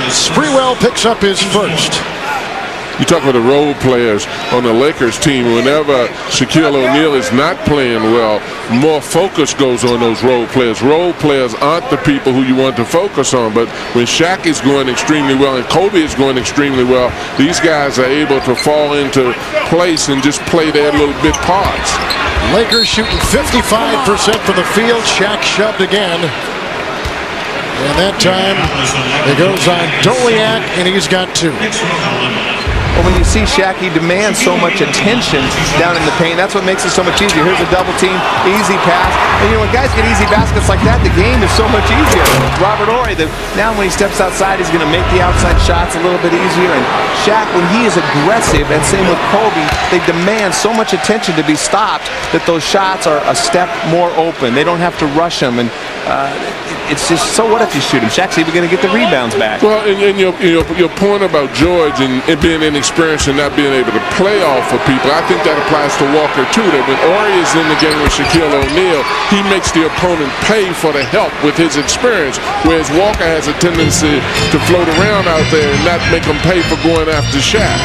Sprewell picks up his first. You talk about the role players on the Lakers team. Whenever Shaquille O'Neal is not playing well, more focus goes on those role players. Role players aren't the people who you want to focus on, but when Shaq is going extremely well and Kobe is going extremely well, these guys are able to fall into place and just play their little bit parts. Lakers shooting 55% from the field. Shaq shoved again. And that time it goes on Doliak, and he's got 2. Well, when you see Shaq, he demands so much attention down in the paint. That's what makes it so much easier. Here's a double team, easy pass. And you know, when guys get easy baskets like that, the game is so much easier. Robert Horry, now when he steps outside, he's going to make the outside shots a little bit easier. And Shaq, when he is aggressive, and same with Kobe, they demand so much attention to be stopped that those shots are a step more open. They don't have to rush them. And it's just, so what if you shoot him? Shaq's even going to get the rebounds back. Well, and your point about George and being inexperienced and not being able to play off of people, I think that applies to Walker too. That when Horry is in the game with Shaquille O'Neal, he makes the opponent pay for the help with his experience, whereas Walker has a tendency to float around out there and not make them pay for going after Shaq.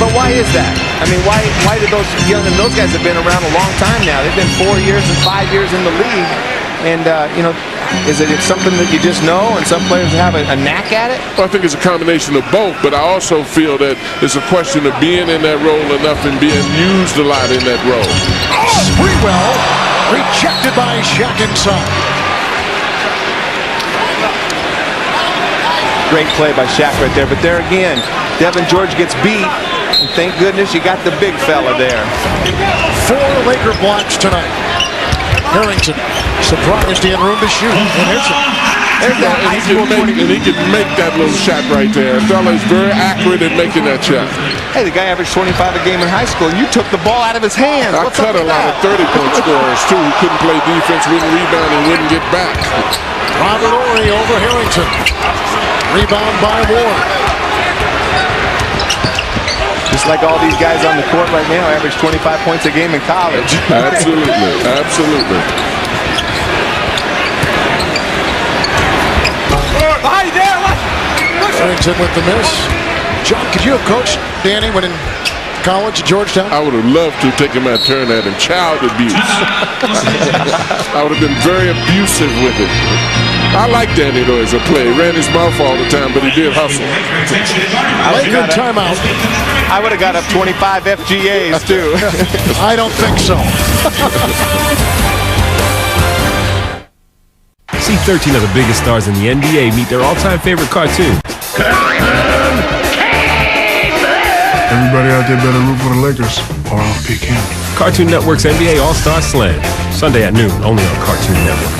But why is that? I mean, why do those young, and those guys have been around a long time now. They've been 4 years and 5 years in the league. And, is it something that you just know and some players have a knack at it? Well, I think it's a combination of both, but I also feel that it's a question of being in that role enough and being used a lot in that role. Sprewell rejected by Shaq inside. Great play by Shaq right there, but there again, Devin George gets beat, and thank goodness you got the big fella there. 4 Laker blocks tonight. Harrington surprised he had room to shoot. And there's that. And he can make that little shot right there. The fella is very accurate at making that shot. Hey, the guy averaged 25 a game in high school. You took the ball out of his hands. I cut a lot of 30-point scorers, too, who couldn't play defense, wouldn't rebound, and wouldn't get back. Robert Horry over Harrington. Rebound by Ward. Just like all these guys on the court right now, average 25 points a game in college. Absolutely, absolutely. Harrington with the miss. John, could you have coached Danny when in college at Georgetown? I would have loved to have taken my turn at him. Child abuse. I would have been very abusive with it. I like Danny, though, as a player. He ran his mouth all the time, but he did hustle. Good timeout. I would have got up 25 FGAs, too. I don't think so. See 13 of the biggest stars in the NBA meet their all-time favorite cartoon. Everybody out there better root for the Lakers, or I'll pick him. Cartoon Network's NBA All-Star Slam. Sunday at noon, only on Cartoon Network.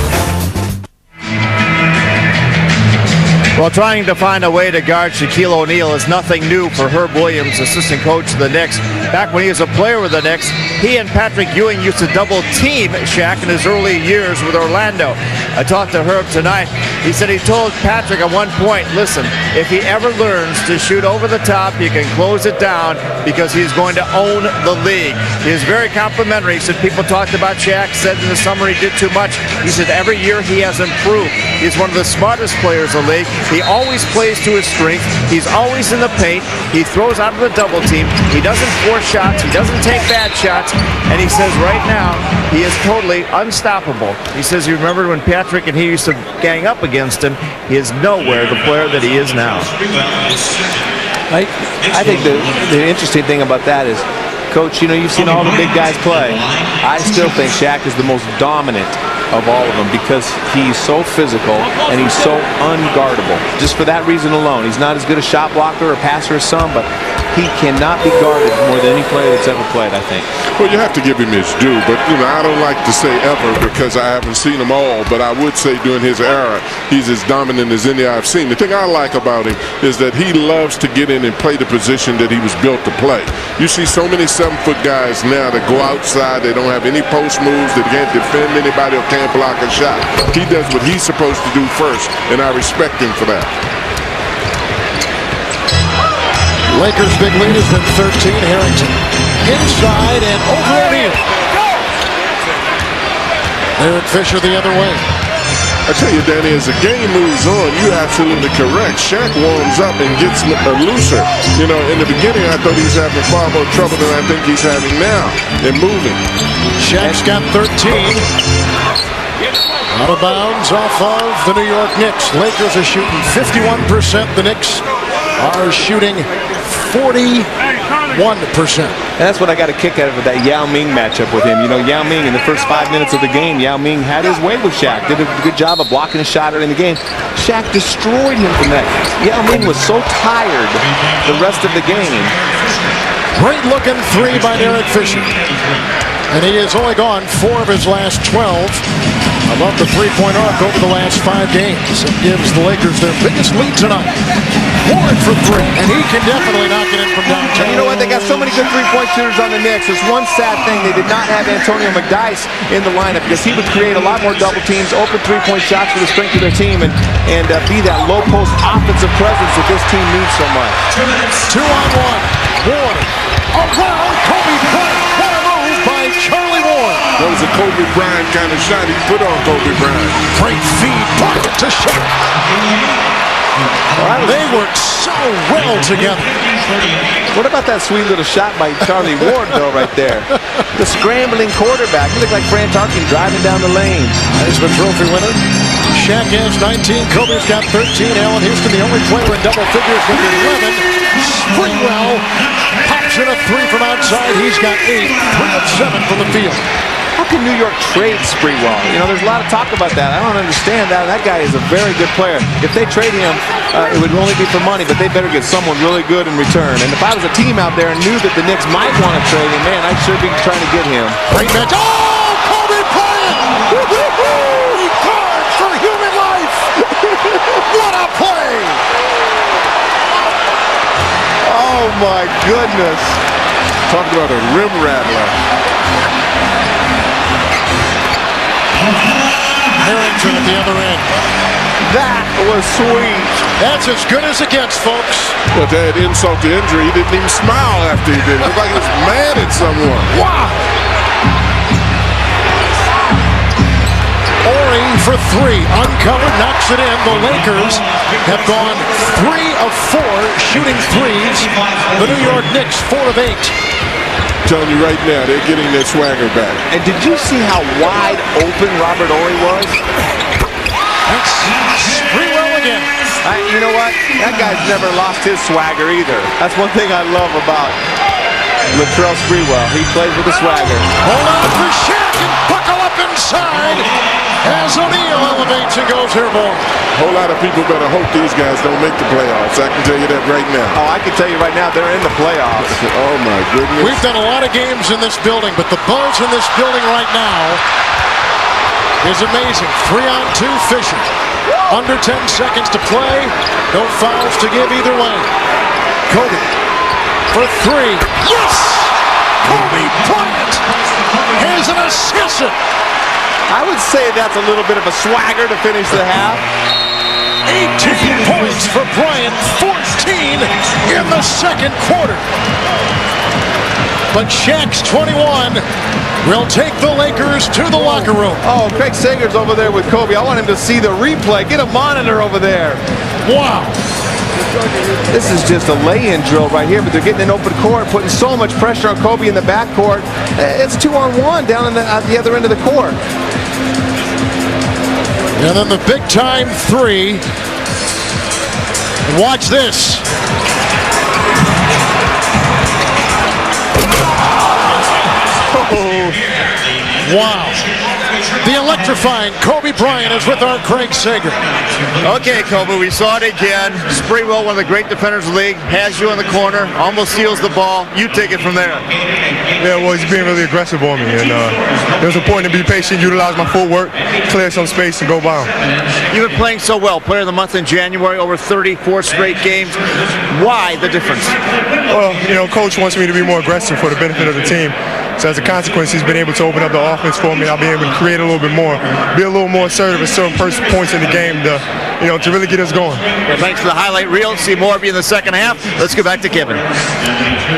Well, trying to find a way to guard Shaquille O'Neal is nothing new for Herb Williams, assistant coach of the Knicks. Back when he was a player with the Knicks, he and Patrick Ewing used to double-team Shaq in his early years with Orlando. I talked to Herb tonight. He said he told Patrick at one point, listen, if he ever learns to shoot over the top, you can close it down because he's going to own the league. He is very complimentary. He said people talked about Shaq, said in the summer he did too much. He said every year he has improved. He's one of the smartest players in the league. He always plays to his strength. He's always in the paint. He throws out of the double team. He doesn't force shots. He doesn't take bad shots. And he says right now he is totally unstoppable. He says he remembered when Patrick and he used to gang up against him. He is nowhere the player that he is now. I think the interesting thing about that is, Coach, you know, you've seen all the big guys play. I still think Shaq is the most dominant of all of them because he's so physical and he's so unguardable. Just for that reason alone. He's not as good a shot blocker or passer as some, but he cannot be guarded more than any player that's ever played, I think. Well, you have to give him his due, but, you know, I don't like to say ever because I haven't seen them all, but I would say during his era, he's as dominant as any I've seen. The thing I like about him is that he loves to get in and play the position that he was built to play. You see so many 7-foot guys now that go outside, they don't have any post moves, they can't defend anybody or can't block a shot. He does what he's supposed to do first, and I respect him for that. Lakers' big lead has been 13. Harrington inside and over O'Neal. Aaron Fisher the other way. I tell you, Danny, as the game moves on, you're absolutely correct. Shaq warms up and gets looser. You know, in the beginning, I thought he was having far more trouble than I think he's having now in moving. Shaq's got 13. Out of bounds off of the New York Knicks. Lakers are shooting 51%. The Knicks are shooting 41%. And that's what I got a kick out of that Yao Ming matchup with him. You know, Yao Ming, in the first 5 minutes of the game, Yao Ming had his way with Shaq. Did a good job of blocking a shot in the game. Shaq destroyed him from that. Yao Ming was so tired the rest of the game. Great looking three by Derek Fisher. And he has only gone 4 of his last 12. Above the three-point arc over the last 5 games. It gives the Lakers their biggest lead tonight. Ward for 3, and he can definitely knock it in from downtown. And you know what? They got so many good three-point shooters on the Knicks. There's one sad thing. They did not have Antonio McDyess in the lineup because he would create a lot more double teams, open three-point shots for the strength of their team, and be that low-post offensive presence that this team needs so much. 2-on-1. Ward around Kobe Bryant. What a move by Charlie Ward. That was a Kobe Bryant kind of shot he put on Kobe Bryant. Great feed, bucket to Shaq. They work so well together. What about that sweet little shot by Charlie Ward, though, right there? The scrambling quarterback. He looked like Fran Tarkenton driving down the lane. Heisman Trophy winner. Shaq has 19. Kobe's got 13. Allen Houston, the only player in double figures with 11. Sprewell pops in a 3 from outside. He's got 8. 3 of 7 from the field. How can New York trade Sprewell? You know, there's a lot of talk about that. I don't understand that. That guy is a very good player. If they trade him, it would only be for money, but they better get someone really good in return. And if I was a team out there and knew that the Knicks might want to trade him, man, I'd sure be trying to get him. Great match. Oh, Kobe Bryant! He guards for human life! What a play! Oh, my goodness. Talk about a rim rattler. Harrington at the other end. That was sweet. That's as good as it gets, folks. But to add insult to injury, he didn't even smile after he did it. It looked like he was mad at someone. Wow! Ori for 3. Uncovered, knocks it in. The Lakers have gone 3 of 4 shooting threes. The New York Knicks 4 of 8. Telling you right now, they're getting their swagger back. And did you see how wide open Robert Horry was? That's Sprewell again. You know what? That guy's never lost his swagger either. That's one thing I love about Latrell Sprewell. He plays with a swagger. Hold on for Shaq and buckle up inside as O'Neal elevates and goes airborne. A whole lot of people better hope these guys don't make the playoffs. I can tell you that right now. Oh, I can tell you right now, they're in the playoffs. Oh, my goodness. We've done a lot of games in this building, but the buzz in this building right now is amazing. 3-on-2 Fisher. Under 10 seconds to play. No fouls to give either way. Kobe for 3. Yes! Kobe Bryant has an assist. I would say that's a little bit of a swagger to finish the half. 18 points for Bryant, 14 in the second quarter. But Shaq's 21 will take the Lakers to the locker room. Oh, Craig Sager's over there with Kobe. I want him to see the replay. Get a monitor over there. Wow. This is just a lay-in drill right here, but they're getting an open court, putting so much pressure on Kobe in the backcourt. It's 2-on-1 down at the other end of the court. And then the big-time 3. Watch this. Oh, wow. The electrifying Kobe Bryant is with our Craig Sager. Okay, Kobe, we saw it again. Sprewell, one of the great defenders of the league, has you in the corner, almost steals the ball. You take it from there. Yeah, well, he's being really aggressive on me, and it was important to be patient, utilize my footwork, clear some space, and go by him. You've been playing so well. Player of the month in January, over 34 straight games. Why the difference? Well, you know, Coach wants me to be more aggressive for the benefit of the team. So as a consequence, he's been able to open up the offense for me. I'll be able to create a little bit more, be a little more assertive at certain points in the game to really get us going. Well, thanks for the highlight reel. See more of you in the second half. Let's go back to Kevin.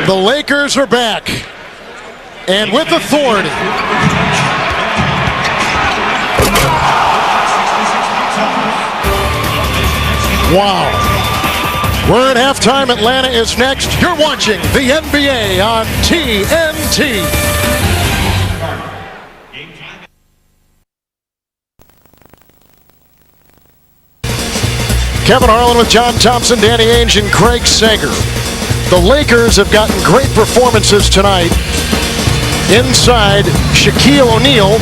The Lakers are back. And with authority. Wow. We're at halftime. Atlanta is next. You're watching the NBA on TNT. Kevin Harlan with John Thompson, Danny Ainge, and Craig Sager. The Lakers have gotten great performances tonight. Inside, Shaquille O'Neal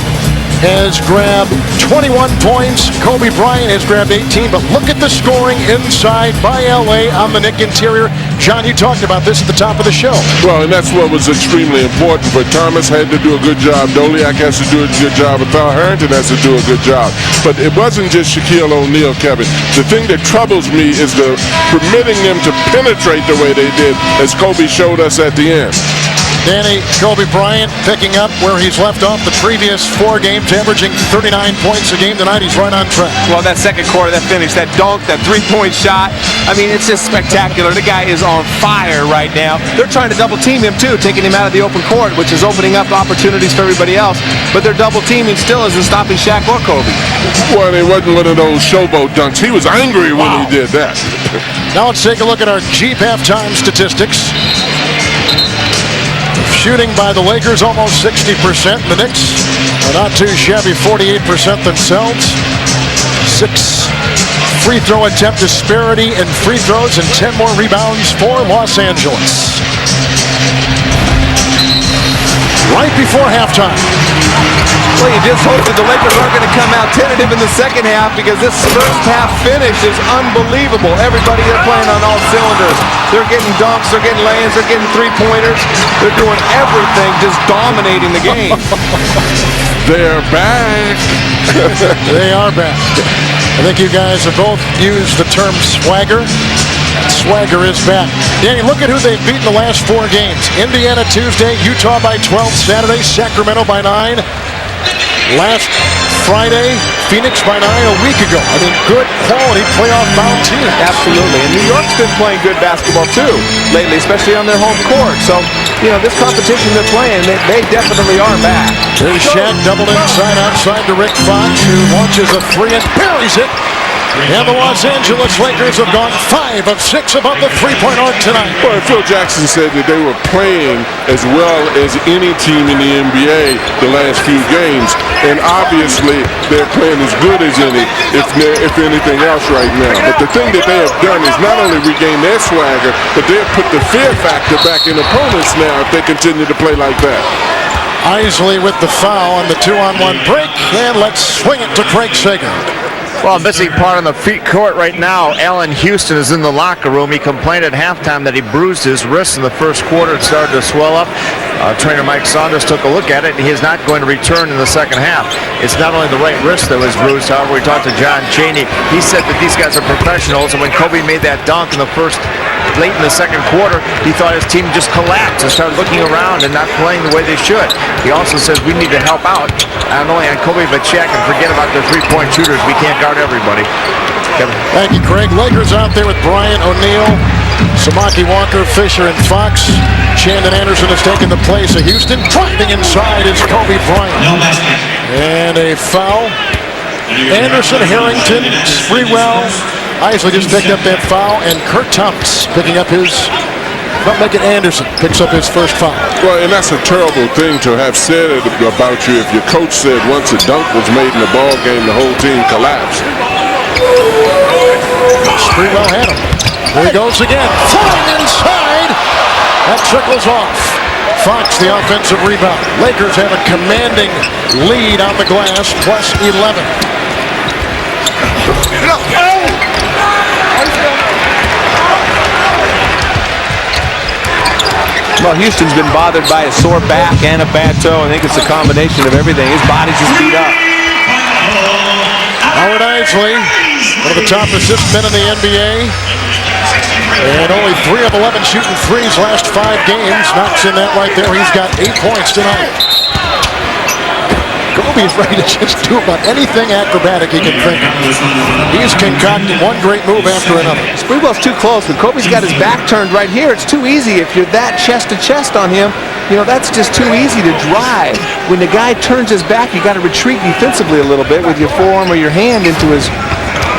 has grabbed 21 points. Kobe Bryant has grabbed 18. But look at the scoring inside by LA on the Knicks interior. John, you talked about this at the top of the show. Well, and that's what was extremely important. But Thomas had to do a good job. Doliak has to do a good job. And Thal Harrington has to do a good job. But it wasn't just Shaquille O'Neal, Kevin. The thing that troubles me is the permitting them to penetrate the way they did, as Kobe showed us at the end. Danny, Kobe Bryant picking up where he's left off the previous 4 games, averaging 39 points a game. Tonight he's right on track. Well, that second quarter, that finish, that dunk, that three-point shot, I mean, it's just spectacular. The guy is on fire right now. They're trying to double-team him, too, taking him out of the open court, which is opening up opportunities for everybody else. But their double-teaming still isn't stopping Shaq or Kobe. Well, it wasn't one of those showboat dunks. He was angry when he did that. Now let's take a look at our Jeep halftime statistics. Shooting by the Lakers almost 60%. The Knicks are not too shabby, 48% themselves. 6 free throw attempt disparity in free throws and 10 more rebounds for Los Angeles. Right before halftime. Well, you just hope that the Lakers aren't going to come out tentative in the second half, because this first half finish is unbelievable. Everybody, they're playing on all cylinders. They're getting dunks, they're getting lay-ins, they're getting three-pointers. They're doing everything, just dominating the game. They're back. They are back. I think you guys have both used the term swagger. Swagger is back. Danny, look at who they've beaten the last 4 games. Indiana Tuesday, Utah by 12 Saturday, Sacramento by 9. Last Friday, Phoenix by 9 a week ago. I mean, good quality playoff-bound team. Absolutely. And New York's been playing good basketball, too, lately, especially on their home court. So, you know, this competition they're playing, they definitely are back. Here's Shaq doubled inside, outside to Rick Fox, who launches a 3 and buries it. And the Los Angeles Lakers have gone 5 of 6 above the three-point arc tonight. Well, Phil Jackson said that they were playing as well as any team in the NBA the last few games. And obviously, they're playing as good as any, if anything else right now. But the thing that they have done is not only regain their swagger, but they have put the fear factor back in opponents now if they continue to play like that. Isley with the foul on the 2-on-1 break. And let's swing it to Craig Sager. Well, missing part on the feet court right now. Allen Houston is in the locker room. He complained at halftime that he bruised his wrist in the first quarter. It started to swell up. Trainer Mike Saunders took a look at it, and he is not going to return in the second half. It's not only the right wrist that was bruised. However, we talked to John Chaney. He said that these guys are professionals, and when Kobe made that dunk in the late in the second quarter, he thought his team just collapsed and started looking around and not playing the way they should. He also says we need to help out, not only on Kobe but Shaq, and forget about their three-point shooters. We can't guard everybody. Kevin. Thank you, Craig. Lakers out there with Bryant, O'Neal, Samaki Walker, Fisher, and Fox. Shandon Anderson has taken the place of Houston. Driving inside is Kobe Bryant. No basket. And a foul. Anderson, Harrington, Sprewell. Isley just picked up that foul, and Kurt Thomas picking up his. Not making Anderson picks up his first foul. Well, and that's a terrible thing to have said about you if your coach said once a dunk was made in the ball game, the whole team collapsed. Sprewell had him. There he goes again. Flying inside. That trickles off. Fox, the offensive rebound. Lakers have a commanding lead on the glass, plus 11. Well, Houston's been bothered by a sore back and a bad toe. I think it's a combination of everything. His body's just beat up. Howard Isley, one of the top assist men in the NBA. And only 3 of 11 shooting threes last 5 games. Knocks in that right there. He's got 8 points tonight. Kobe is ready to just do about anything acrobatic he can think of. He's concocting one great move after another. Sprewell's too close, but Kobe's got his back turned right here. It's too easy. If you're that chest to chest on him, you know, that's just too easy to drive. When the guy turns his back, you got to retreat defensively a little bit with your forearm or your hand into his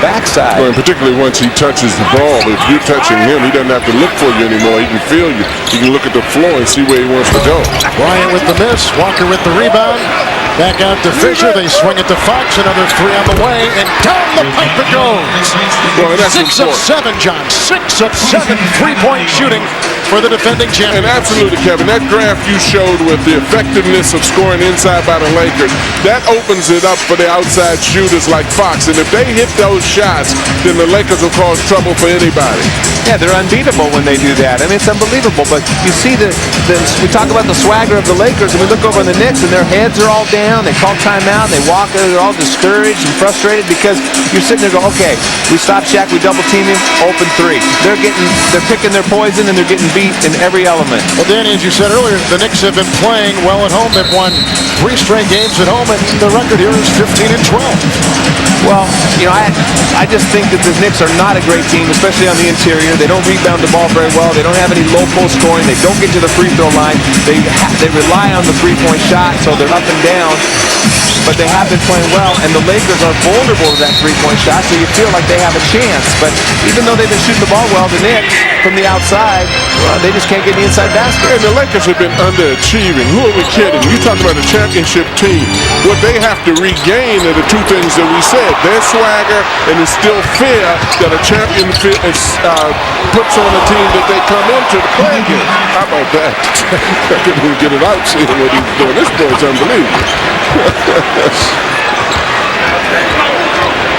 backside. Well, and particularly once he touches the ball, if you're touching him, he doesn't have to look for you anymore. He can feel you. He can look at the floor and see where he wants to go. Bryant with the miss. Walker with the rebound. Back out to Fisher. They swing it to Fox. Another three on the way. And down the pipe it goes. Well, that's 6 of 7, John. 6 of 7 3-point shooting for the defending champions. And absolutely, Kevin, that graph you showed with the effectiveness of scoring inside by the Lakers, that opens it up for the outside shooters like Fox. And if they hit those shots, then the Lakers will cause trouble for anybody. Yeah, they're unbeatable when they do that. I mean, it's unbelievable. But you see, we talk about the swagger of the Lakers, and we look over on the Knicks, and their heads are all down. They call timeout. They walk. They're all discouraged and frustrated because you're sitting there going, okay, we stop Shaq, we double team him, open three. They're picking their poison, and they're getting beat in every element. Well, Danny, as you said earlier, the Knicks have been playing well at home. They've won 3 straight games at home, and the record here is 15 and 12. Well, you know, I just think that the Knicks are not a great team, especially on the interior. They don't rebound the ball very well. They don't have any low post scoring. They don't get to the free throw line. They rely on the three-point shot, so they're up and down. But they have been playing well, and the Lakers are vulnerable to that three-point shot, so you feel like they have a chance. But even though they've been shooting the ball well, the Knicks, from the outside, they just can't get the inside basket. And the Lakers have been underachieving. Who are we kidding? You talk about a championship team. What they have to regain are the two things that we said. Their swagger, and it's still fair that a champion puts on a team that they come into the play game. How about that? I couldn't even get it out seeing what he's doing. This boy's unbelievable.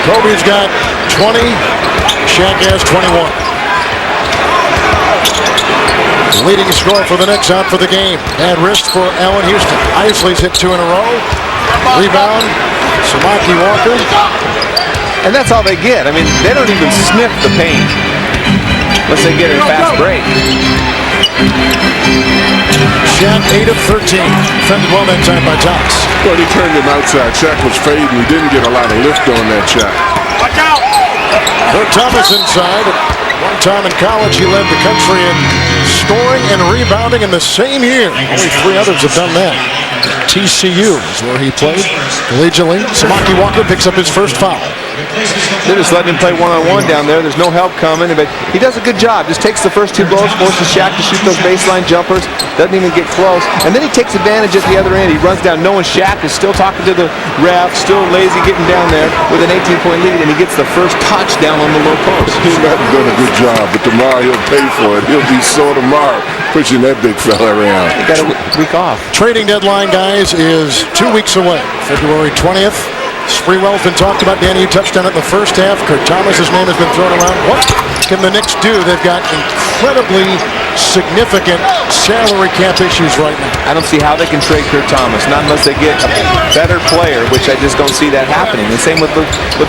Kobe's got 20. Shaq has 21. Leading scorer for the Knicks out for the game. Bad wrist for Allen Houston. Isley's hit 2 in a row. Rebound. Samaki Walker. And that's all they get. I mean, they don't even sniff the paint unless they get a fast break. Shaq 8 of 13. Defended well that time by Thomas. Well, he turned him outside. Shaq was fading. He didn't get a lot of lift on that shot. Watch out! Kurt Thomas inside. One time in college, he led the country in scoring and rebounding in the same year. Only 3 others have done that. TCU is where he played collegiately. Samaki Walker picks up his first foul. They're just letting him play one-on-one down there. There's no help coming, but he does a good job. Just takes the first 2 blows, forces Shaq to shoot those baseline jumpers. Doesn't even get close. And then he takes advantage at the other end. He runs down knowing Shaq is still talking to the ref, still lazy getting down there with an 18-point lead, and he gets the first touchdown on the low post. He might have done a good job, but tomorrow he'll pay for it. He'll be sore tomorrow pushing that big fella around. He got a week off. Trading deadline, guys, is 2 weeks away. February 20th. Sprewell's been talked about. Danny, you touched on it in the first half. Kurt Thomas' name has been thrown around. What can the Knicks do? They've got incredibly significant salary cap issues right now. I don't see how they can trade Kurt Thomas, not unless they get a better player, which I just don't see that happening. The same with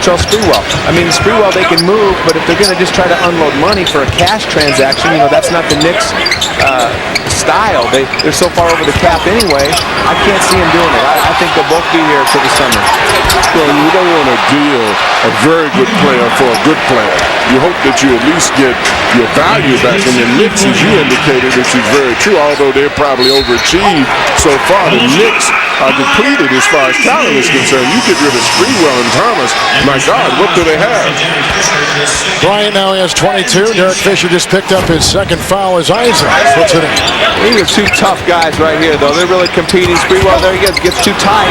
Charles Sprewell. I mean, Sprewell they can move, but if they're going to just try to unload money for a cash transaction, you know, that's not the Knicks style. They're so far over the cap anyway. I can't see him doing it. I think they'll both be here for the summer. Well, you don't want to deal a very good player for a good player. You hope that you at least get your value back. And the Knicks, as you indicated, this is very true, although they're probably overachieved so far. The Knicks are depleted as far as talent is concerned. You get rid of Sprewell and Thomas, my God, what do they have? Bryant now has 22. Derek Fisher just picked up his second foul as Isaac puts it in. These are 2 tough guys right here, though. They're really competing. Sprewell, there he gets too tight.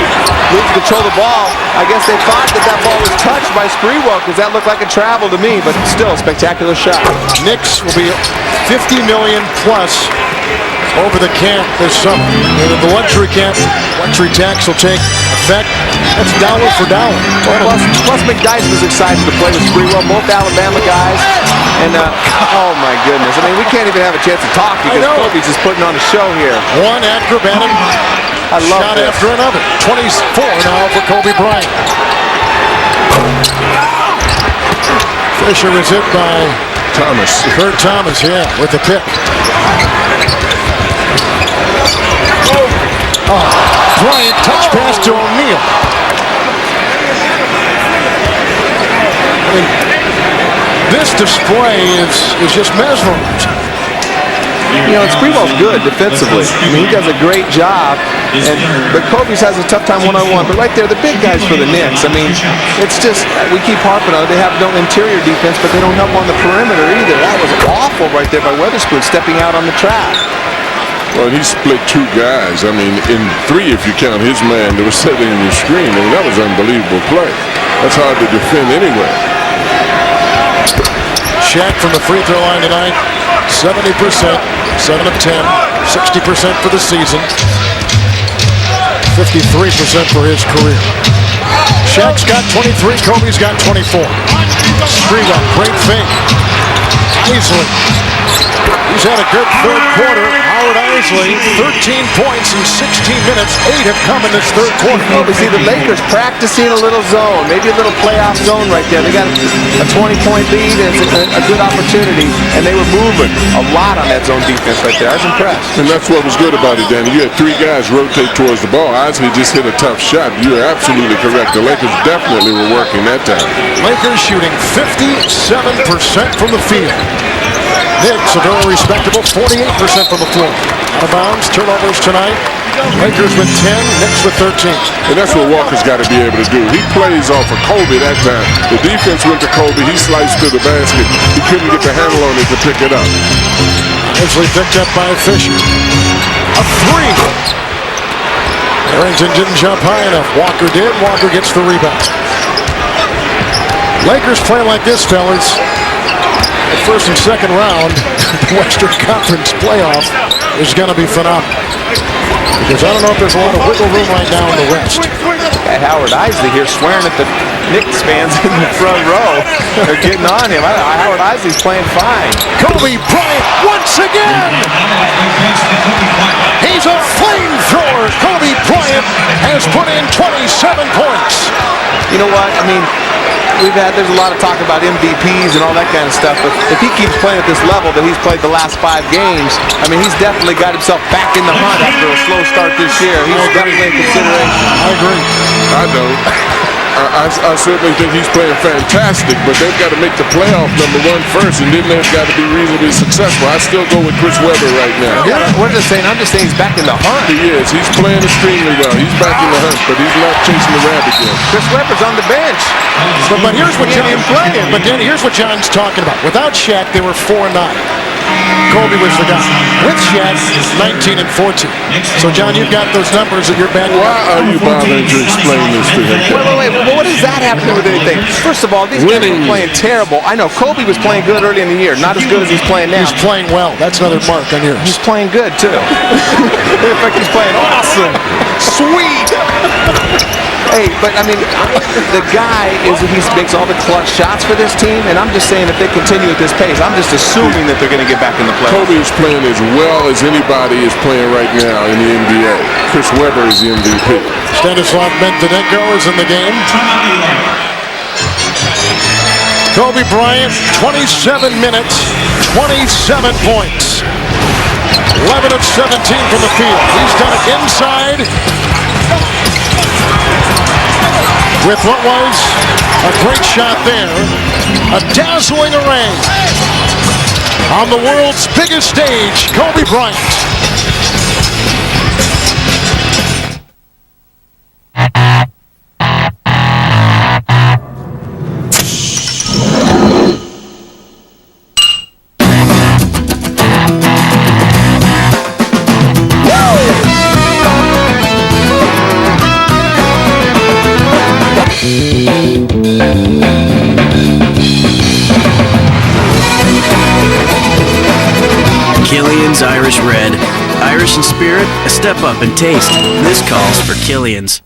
Loses control of the ball. I guess they thought that ball was touched by Sprewell because that looked like a travel to me, but still a spectacular shot. Knicks will be $50 million plus over the camp this summer. The luxury cap, luxury tax will take effect. That's dollar for dollar. Well, plus McDyess was excited to play with Sprewell, both Alabama guys. And, oh my goodness. I mean, we can't even have a chance to talk because Kobe's just putting on a show here. One acrobatic shot after another. 24 now for Kobe Bryant. Fisher was hit by Thomas. Kurt Thomas, yeah, with the pick. Oh, Bryant touch pass to O'Neal. I mean, this display is just mesmerizing. and Spreewell's good defensively. I mean, he does a great job. But Kobe's has a tough time one-on-one. But right there, the big guys for the Knicks. I mean, it's just, we keep harping on it. They have no interior defense, but they don't help on the perimeter either. That was awful right there by Weatherspoon stepping out on the track. Well, he split two guys. I mean, in three, if you count his man that was setting the screen. I mean, that was an unbelievable play. That's hard to defend anyway. Shaq from the free throw line tonight, 70%, 7 of 10, 60% for the season, 53% for his career. Shaq's got 23, Kobe's got 24. Spreewell, great fake. Isley. He's had a good third quarter. Howard Isley, 13 points in 16 minutes. 8 have come in this third quarter. We see the Lakers practicing a little zone, maybe a little playoff zone right there. They got a 20-point lead, and it's a good opportunity, and they were moving a lot on that zone defense right there. I was impressed. And that's what was good about it, Danny. You had three guys rotate towards the ball. Isley just hit a tough shot. You're absolutely correct. The Lakers definitely were working that time. Lakers shooting 57% from the field. Knicks, a very respectable 48% from the floor. Out of bounds, turnovers tonight. Lakers with 10, Knicks with 13. And that's what Walker's got to be able to do. He plays off of Kobe that time. The defense went to Kobe. He sliced to the basket. He couldn't get the handle on it to pick it up. Isley picked up by Fisher. A three. Harrington didn't jump high enough. Walker did. Walker gets the rebound. Lakers playing like this, fellas. The first and second round, the Western Conference playoff is going to be phenomenal. Because I don't know if there's a lot of wiggle room right now in the West. Got Howard Isley here swearing at the Knicks fans in the front row. They're getting on him. Howard Isley's playing fine. Kobe Bryant once again. He's a flamethrower. Kobe Bryant has put in 27 points. You know what? I mean, there's a lot of talk about MVPs and all that kind of stuff, but if he keeps playing at this level that he's played the last 5 games, I mean, he's definitely got himself back in the hunt after a slow start this year. He's definitely in consideration. I agree. I don't. I certainly think he's playing fantastic, but they've got to make the playoff number one first, and then they've got to be reasonably successful. I still go with Chris Webber right now. Yeah, we're just saying, I'm just saying he's back in the hunt. He is. He's playing extremely well. He's back in the hunt, but he's not chasing the rabbit yet. Chris Webber's on the bench. But here's what John's playing. But Danny, here's what John's talking about. Without Shaq, they were 4-9. Kobe was the guy. With Shaq, 19 and 14. So John, you've got those numbers that you're backing. Why are you bothering to explain this to him? Wait. Well, what does that have to do with anything? First of all, these guys were playing terrible. I know Kobe was playing good early in the year, not as good as he's playing now. He's playing well. That's another mark on yours. He's playing good too. In fact, he's playing awesome. Sweet. Hey, but I mean, the guy he makes all the clutch shots for this team, and I'm just saying if they continue at this pace, I'm just assuming that they're going to get back in the playoffs. Kobe is playing as well as anybody is playing right now in the NBA. Chris Webber is the MVP. Stanislav Medvedenko is in the game. Kobe Bryant, 27 minutes, 27 points. 11 of 17 from the field. He's done it inside with what was a great shot there. A dazzling array. On the world's biggest stage, Kobe Bryant. Killian's Irish Red. Irish in spirit, a step up in taste. This calls for Killian's.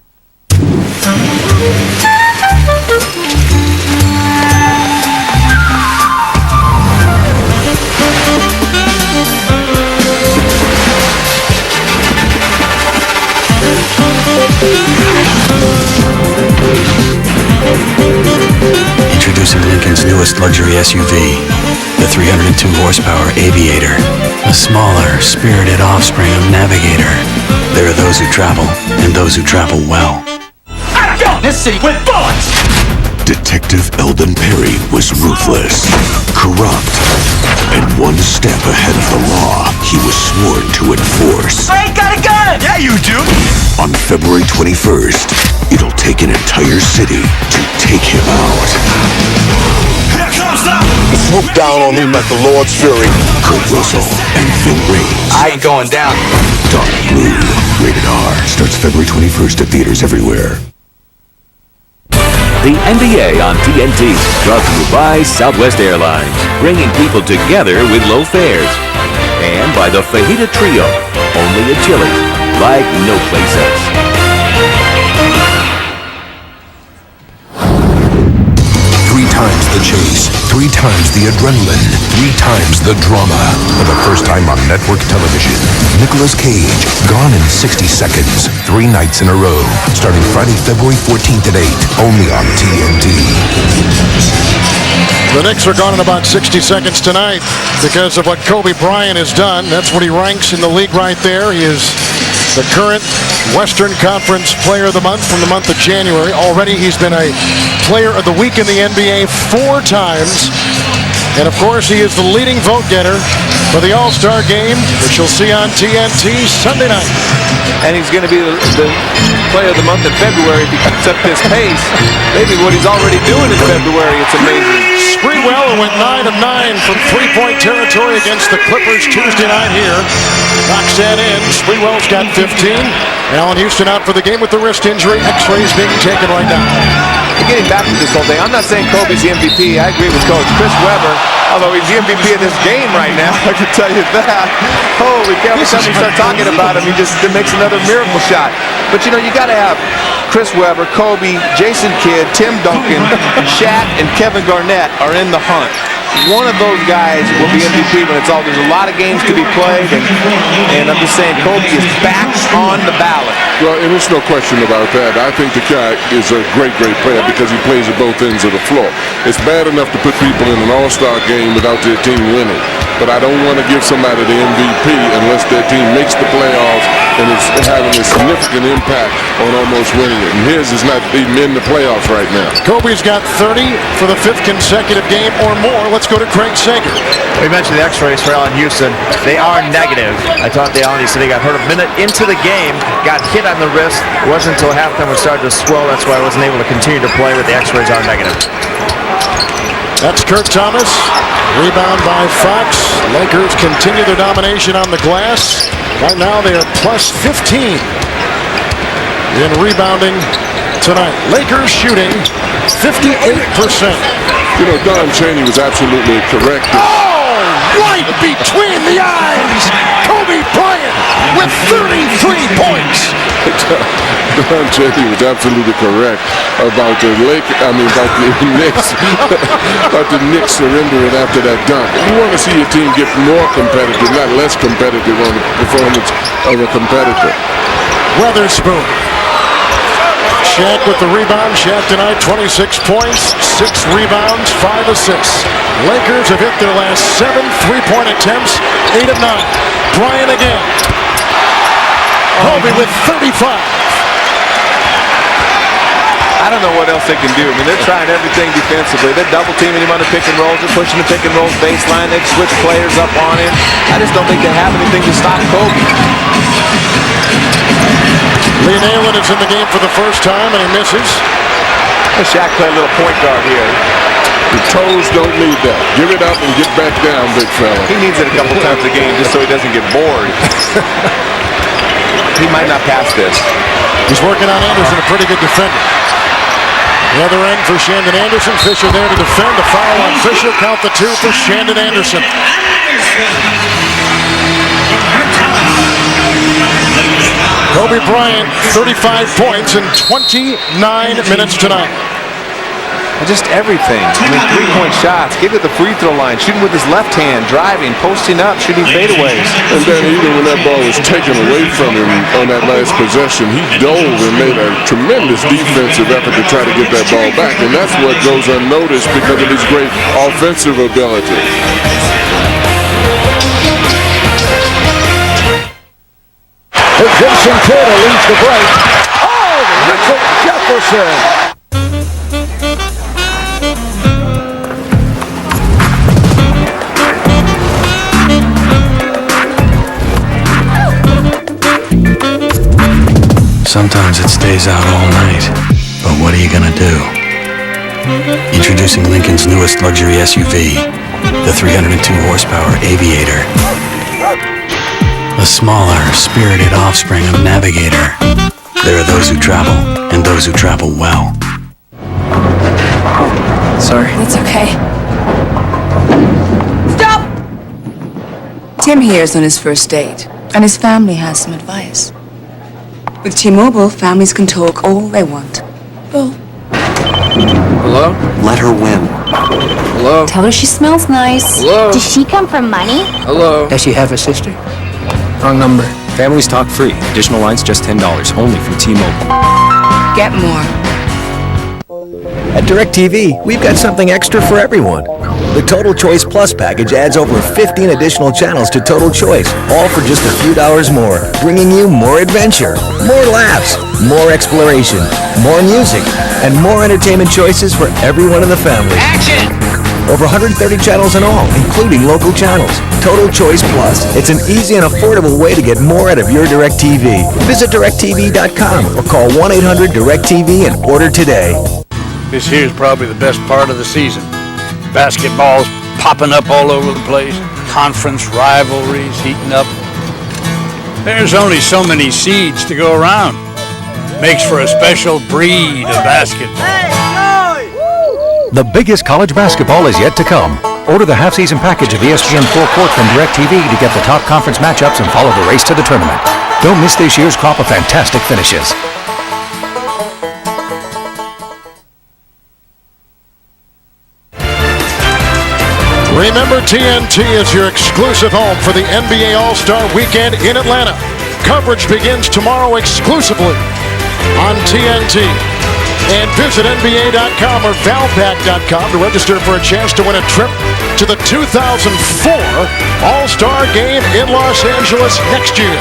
Introducing Lincoln's newest luxury SUV, the 302 horsepower Aviator, a smaller, spirited offspring of Navigator. There are those who travel, and those who travel well. I got this city with bullets! Detective Eldon Perry was ruthless, corrupt, and one step ahead of the law he was sworn to enforce. I ain't got a gun! Yeah, you do! On February 21st, it'll take an entire city to take him out. Here comes the... Swoop down on him like the Lord's fury. Kurt Russell and Ving Rhames. I ain't going down. Dark Blue, rated R, starts February 21st at theaters everywhere. The NBA on TNT, brought to you by Southwest Airlines, bringing people together with low fares. And by the Fajita Trio, only at Chili's, like no place else. 3 times the chase, 3 times the adrenaline, 3 times the drama. For the first time on network television, Nicolas Cage, gone in 60 seconds, 3 nights in a row. Starting Friday, February 14th at 8, only on TNT. The Knicks are gone in about 60 seconds tonight because of what Kobe Bryant has done. That's what he ranks in the league right there. He is the current Western Conference Player of the Month from the month of January. Already he's been a Player of the Week in the NBA 4 times. And of course he is the leading vote getter for the All-Star Game, which you'll see on TNT Sunday night. And he's going to be the Player of the Month in February if he keeps up this pace. Maybe what he's already doing in February, it's amazing. Sprewell went 9 of 9 from three-point territory against the Clippers Tuesday night here. Knocks that in. Sprewell's got 15. Allen Houston out for the game with the wrist injury. X-rays being taken right now. Getting back to this whole thing, I'm not saying Kobe's the MVP. I agree with Coach. Chris Webber, although he's the MVP of this game right now, I can tell you that. Holy cow, every time we start talking about him, he just makes another miracle shot. But you know, you got to have Chris Webber, Kobe, Jason Kidd, Tim Duncan, Shaq, and Kevin Garnett are in the hunt. One of those guys will be MVP when it's all. There's a lot of games to be played, and I'm just saying Kobe is back on the ballot. Well, and there's no question about that. I think the guy is a great player because he plays at both ends of the floor. It's bad enough to put people in an all-star game without their team winning, but I don't want to give somebody the MVP unless their team makes the playoffs and it's having a significant impact on almost winning it. And his is not even in the playoffs right now. Kobe's got 30 for the 5th consecutive game or more. Let's go to Craig Sager. We mentioned the X-rays for Allen Houston. They are negative. I talked to Allen. He said he got hurt a minute into the game, got hit on the wrist. It wasn't until halftime it started to swell. That's why I wasn't able to continue to play, but the X-rays are negative. That's Kurt Thomas. Rebound by Fox. Lakers continue their domination on the glass. Right now they are plus 15 in rebounding tonight. Lakers shooting 58%. You know, Don Chaney was absolutely correct. Oh, right between the eyes. Kobe Bryant with 33 points. Don Chaney was absolutely correct about the Knicks. About the Knicks surrendering after that dunk. You want to see your team get more competitive, not less competitive on the performance of a competitor. Weatherspoon. Shaq with the rebound. Shaq tonight 26 points, 6 rebounds, 5 assists. Lakers have hit their last 7 3-point attempts, 8 of 9. Bryant again. Kobe with 35. I don't know what else they can do. I mean, they're trying everything defensively. They're double teaming him on the pick and rolls. They're pushing the pick and rolls baseline. They've switched players up on him. I just don't think they have anything to stop Kobe. Lee Nalen is in the game for the first time, and he misses. Shaq play a little point guard here. The toes don't need that. Give it up and get back down, big fella. He needs it a couple times a game just so he doesn't get bored. He might not pass this. He's working on Anderson, a pretty good defender. The other end for Shandon Anderson. Fisher there to defend. A foul on Fisher. Count the 2 for Shandon Anderson. Kobe Bryant, 35 points in 29 minutes tonight. Just everything. I mean, 3-point shots, get to the free throw line, shooting with his left hand, driving, posting up, shooting fadeaways. And then even when that ball was taken away from him on that last possession, he dove and made a tremendous defensive effort to try to get that ball back. And that's what goes unnoticed because of his great offensive ability. Jason Kidd leads the break. Oh, Richard Jefferson. Sometimes it stays out all night. But what are you gonna do? Introducing Lincoln's newest luxury SUV, the 302 horsepower Aviator. The smaller, spirited offspring of Navigator. There are those who travel, and those who travel well. Sorry. It's okay. Stop! Tim here is on his first date, and his family has some advice. With T-Mobile, families can talk all they want. Well, Hello? Let her win. Hello? tell her she smells nice. Hello? Does she come from money? Hello? Does she have a sister? Wrong number. Families talk free. Additional lines just $10. Only from T-Mobile. Get more. At DirecTV, we've got something extra for everyone. The Total Choice Plus package adds over 15 additional channels to Total Choice, all for just a few dollars more, bringing you more adventure, more laughs, more exploration, more music, and more entertainment choices for everyone in the family. Action! Over 130 channels in all, including local channels. Total Choice Plus. It's an easy and affordable way to get more out of your DirecTV. Visit DirecTV.com or call 1-800-DirecTV and order today. This here's probably the best part of the season. Basketball's popping up all over the place. Conference rivalries heating up. There's only so many seeds to go around. Makes for a special breed of basketball. The biggest college basketball is yet to come. Order the half-season package of ESPN Full Court from DirecTV to get the top conference matchups and follow the race to the tournament. Don't miss this year's crop of fantastic finishes. Remember, TNT is your exclusive home for the NBA All-Star Weekend in Atlanta. Coverage begins tomorrow exclusively on TNT. And visit NBA.com or Valpak.com to register for a chance to win a trip to the 2004 All-Star Game in Los Angeles next year.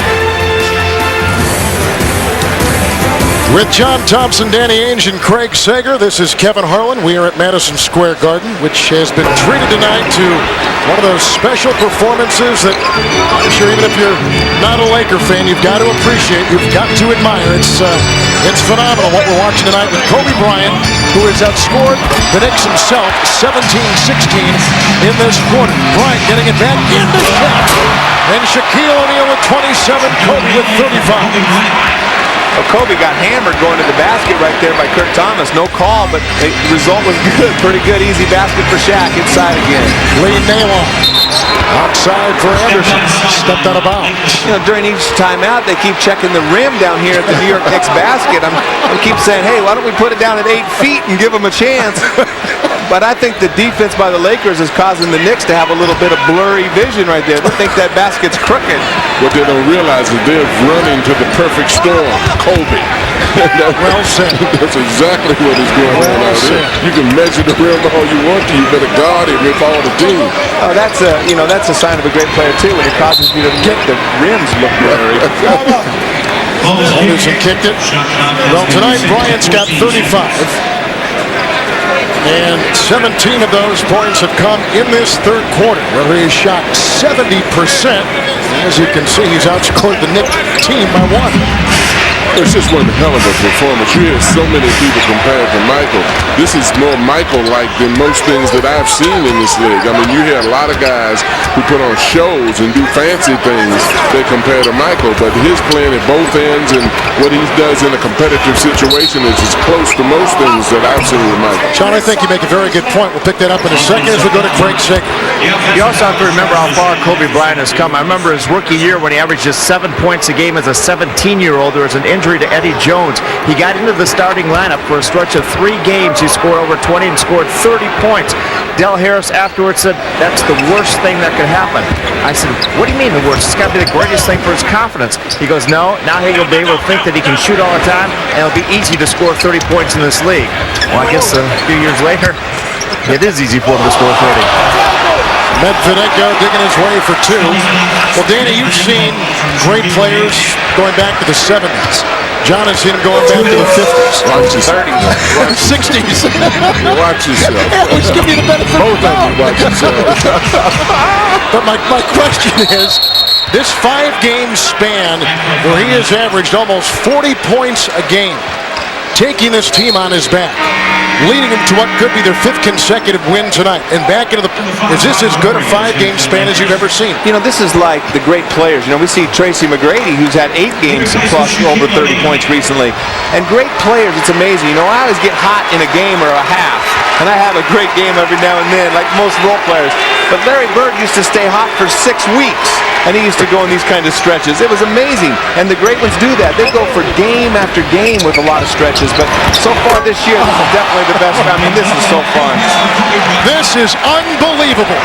With John Thompson, Danny Ainge, and Craig Sager, this is Kevin Harlan. We are at Madison Square Garden, which has been treated tonight to one of those special performances that I'm sure even if you're not a Laker fan, you've got to appreciate, you've got to admire. It's phenomenal what we're watching tonight with Kobe Bryant, who has outscored the Knicks himself 17-16 in this quarter. Bryant getting it back into shot. And Shaquille O'Neal with 27, Kobe with 35. Well, Kobe got hammered going to the basket right there by Kurt Thomas. No call, but the result was good. Pretty good, easy basket for Shaq. Inside again. Lee Nailon. Outside for Anderson. Stepped out of bounds. You know, during each timeout, they keep checking the rim down here at the New York Knicks basket. I keep saying, hey, why don't we put it down at 8 feet and give them a chance? But I think the defense by the Lakers is causing the Knicks to have a little bit of blurry vision right there. They think that basket's crooked. What they don't realize is they're running to the perfect storm. Kobe. Well said. That's exactly what is going on out there. You can measure the rim all you want to. You better guard it with all the team. Oh, that's a sign of a great player too when it causes you to get the rims look blurry. Anderson kicked it. Well, tonight Bryant's got 35. And 17 of those points have come in this third quarter, where he has shot 70%. As you can see, he's outscored the Knicks team by 1. It's just one hell of a performance. You hear so many people compare it to Michael. This is more Michael-like than most things that I've seen in this league. I mean, you hear a lot of guys who put on shows and do fancy things that compare to Michael, but his playing at both ends and what he does in a competitive situation is as close to most things that I've seen with Michael. John, I think you make a very good point. We'll pick that up in a second as we go to Craig Sager. You also have to remember how far Kobe Bryant has come. I remember his rookie year when he averaged just 7 points a game as a 17-year-old. There was an injury to Eddie Jones. He got into the starting lineup for a stretch of 3 games. He scored over 20 and scored 30 points. Del Harris afterwards said, that's the worst thing that could happen. I said, what do you mean the worst? It's got to be the greatest thing for his confidence. He goes, no, now he'll be able to think that he can shoot all the time, and it'll be easy to score 30 points in this league. Well, I guess a few years later, it is easy for him to score 30. Medvedenko digging his way for 2. Well, Danny, you've seen great players going back to the 70s. John has seen him going back to the 50s. Watch yourself. 30s. 60s. Watch yourself. Let's give you the benefit of the doubt. Both of you watch yourself. But my question is, This 5-game span where he has averaged almost 40 points a game, taking this team on his back, leading them to what could be their 5th consecutive win tonight. And back into the... Is this as good a 5-game span as you've ever seen? You know, this is like the great players. You know, we see Tracy McGrady, who's had 8 games plus over 30 points recently. And great players, it's amazing. You know, I always get hot in a game or a half, and I have a great game every now and then, like most role players. But Larry Bird used to stay hot for 6 weeks, and he used to go in these kind of stretches. It was amazing, and the great ones do that. They go for game after game with a lot of stretches, but so far this year, this is definitely the best. I mean, this is so fun. This is unbelievable.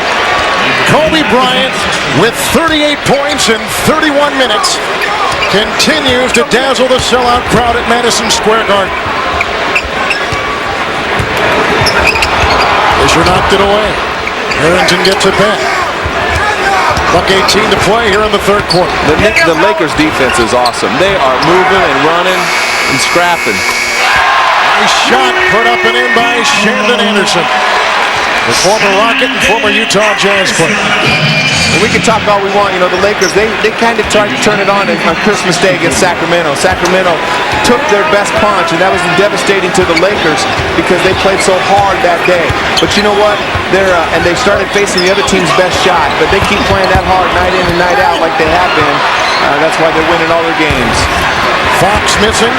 Kobe Bryant, with 38 points in 31 minutes, continues to dazzle the sellout crowd at Madison Square Garden. Fisher knocked it away. Harrington gets it back. Buck 18 to play here in the 3rd quarter. The Lakers defense is awesome. They are moving and running and scrapping. Nice shot put up and in by Shandon Anderson, the former Rocket and former Utah Jazz player. And we can talk all we want. You know, the Lakers, they kind of tried to turn it on Christmas Day against Sacramento. Sacramento took their best punch, and that was devastating to the Lakers because they played so hard that day. But you know what? And they started facing the other team's best shot, but they keep playing that hard night in and night out like they have been. That's why they're winning all their games. Fox missing.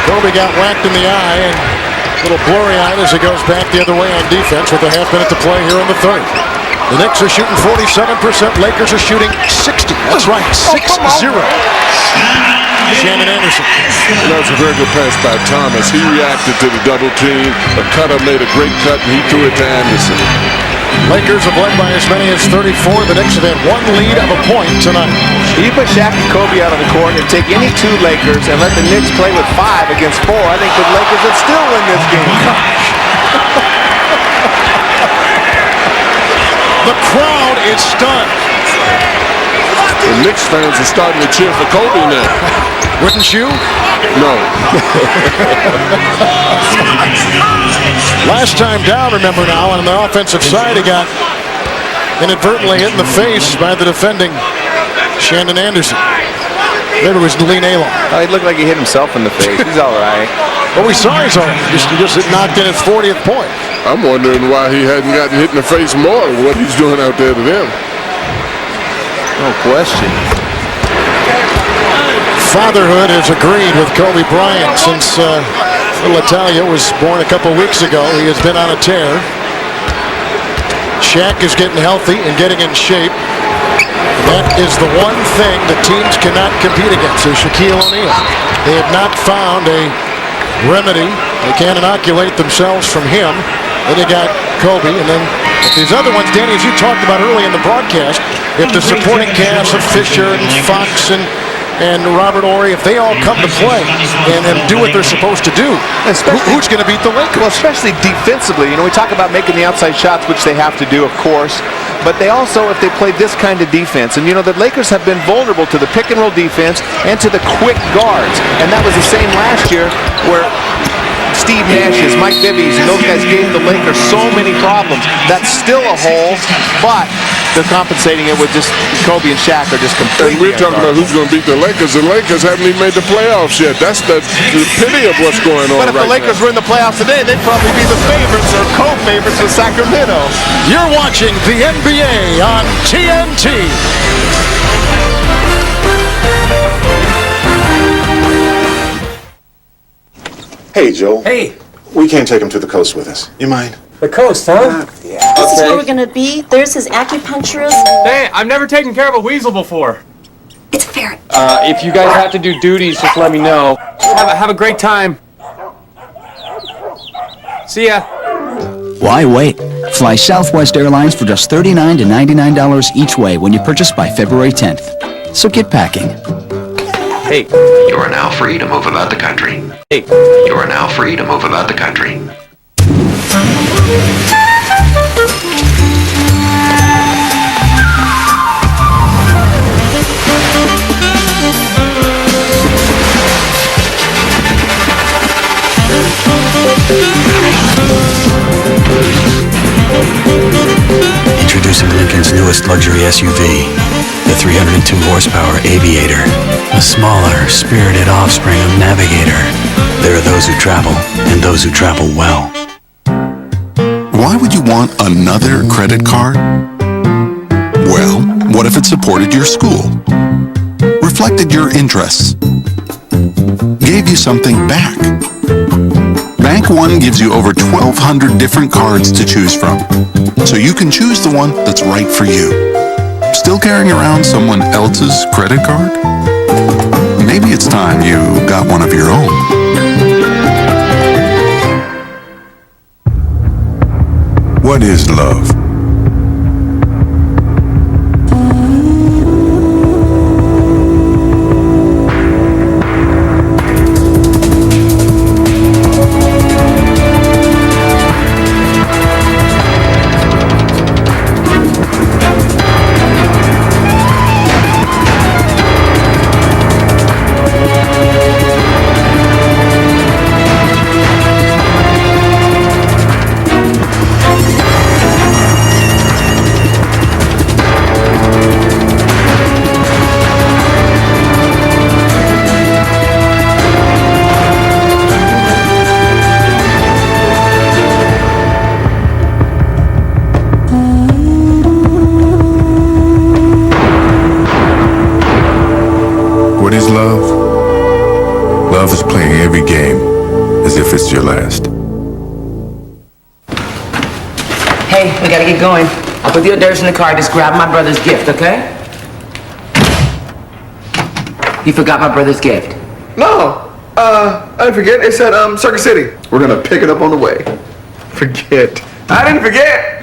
Kobe got whacked in the eye and a little blurry-eyed as he goes back the other way on defense with a half-minute to play here in the 3rd. The Knicks are shooting 47%. Lakers are shooting 60. That's right, 6-0. Shannon Anderson. That was a very good pass by Thomas. He reacted to the double team. The cutter made a great cut, and he threw it to Anderson. Lakers have led by as many as 34. The Knicks have had 1 lead of a point tonight. You put Shaq and Kobe out on the court and take any 2 Lakers and let the Knicks play with 5 against 4, I think the Lakers would still win this game. The crowd is stunned. The Knicks fans are starting to cheer for Kobe now. Wouldn't you? No. Last time down, remember now, on the offensive side, he got inadvertently hit in the face by the defending Shandon Anderson. Maybe it was Deline Alon. Oh, he looked like he hit himself in the face. He's all right. Well, we saw he's all right. He just knocked in his 40th point. I'm wondering why he hadn't gotten hit in the face more of what he's doing out there to them. No question. Fatherhood has agreed with Kobe Bryant since little Italia was born a couple weeks ago. He has been on a tear. Shaq is getting healthy and getting in shape. That is the one thing the teams cannot compete against, is Shaquille O'Neal. They have not found a remedy. They can't inoculate themselves from him. Then you got Kobe, and then these other ones, Danny, as you talked about early in the broadcast, if the supporting cast of Fisher and Fox and Robert Horry, if they all come to play and do what they're supposed to do, who's going to beat the Lakers? Well, especially defensively. You know, we talk about making the outside shots, which they have to do, of course. But they also, if they play this kind of defense, and you know, the Lakers have been vulnerable to the pick and roll defense and to the quick guards. And that was the same last year where Steve Nash's, Mike Bibby's, and those guys gave the Lakers so many problems. That's still a hole, but they're compensating it with just Kobe and Shaq are just completely. And we're talking about who's going to beat the Lakers. The Lakers haven't even made the playoffs yet. That's the pity of what's going on. But if the Lakers were in the playoffs today, they'd probably be the favorites or co-favorites with Sacramento. You're watching the NBA on TNT. Hey, Joel. Hey. We can't take him to the coast with us. You mind? The coast, huh? Yeah. This is where we're gonna be. There's his acupuncturist. Hey, I've never taken care of a weasel before. It's a ferret. If you guys have to do duties, just let me know. Have a great time. See ya. Why wait? Fly Southwest Airlines for just $39 to $99 each way when you purchase by February 10th. So get packing. Hey. You are now free to move about the country. Hey. You are now free to move about the country. Introducing Lincoln's new newest luxury SUV, the 302 horsepower Aviator, a smaller, spirited offspring of Navigator. There are those who travel, and those who travel well. Why would you want another credit card? Well, what if it supported your school, reflected your interests, gave you something back? Bank One gives you over 1,200 different cards to choose from, so you can choose the one that's right for you. Still carrying around someone else's credit card? Maybe it's time you got one of your own. What is love? What is love? Love is playing every game as if it's your last. Hey, we gotta get going. I'll put the hors d'oeuvres in the car. Just grab my brother's gift, okay? You forgot my brother's gift. No, I didn't forget. It said Circus City. We're gonna pick it up on the way. Forget. I didn't forget.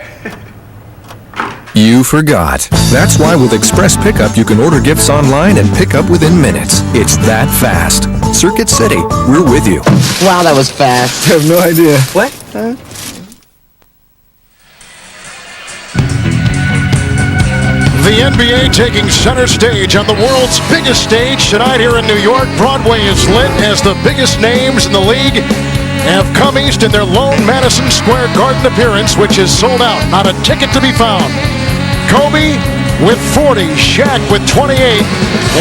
You forgot. That's why with Express Pickup you can order gifts online and pick up within minutes. It's that fast. Circuit City, we're with you. Wow, that was fast. I have no idea. What? The NBA taking center stage on the world's biggest stage tonight here in New York. Broadway is lit as the biggest names in the league have come east in their lone Madison Square Garden appearance, which is sold out. Not a ticket to be found. Kobe with 40, Shaq with 28,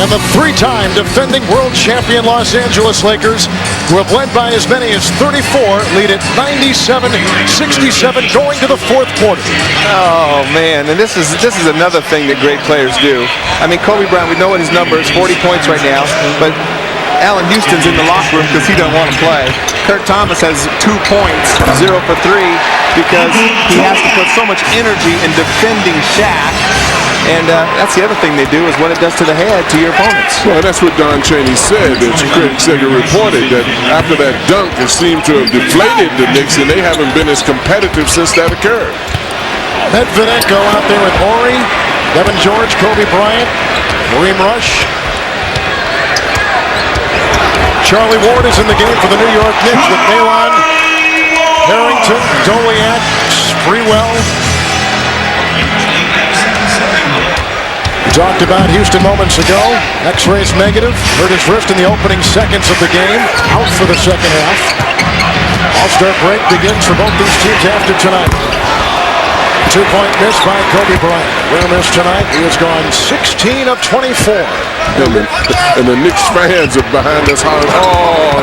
and the three-time defending world champion Los Angeles Lakers, who have led by as many as 34, lead at 97-67 going to the fourth quarter. Oh, man, and this is another thing that great players do. I mean, Kobe Bryant, we know what his number is, 40 points right now, but Allen Houston's in the locker room because he doesn't want to play. Kurt Thomas has 2 points, 0 for 3, because he has to put so much energy in defending Shaq. And that's the other thing they do, is what it does to the head, to your opponents. Well, that's what Don Chaney said, that Craig Sager reported, that after that dunk, it seemed to have deflated the Knicks, and they haven't been as competitive since that occurred. Medvedenko out there with Ori, Devin George, Kobe Bryant, Kareem Rush. Charlie Ward is in the game for the New York Knicks with Malon, Harrington, Doliak, Sprewell. We talked about Houston moments ago. X-rays negative. Hurt his wrist in the opening seconds of the game. Out for the second half. All-star break begins for both these teams after tonight. 2-point miss by Kobe Bryant. Real miss tonight. He has gone 16 of 24. And the Knicks fans are behind us hollering, oh,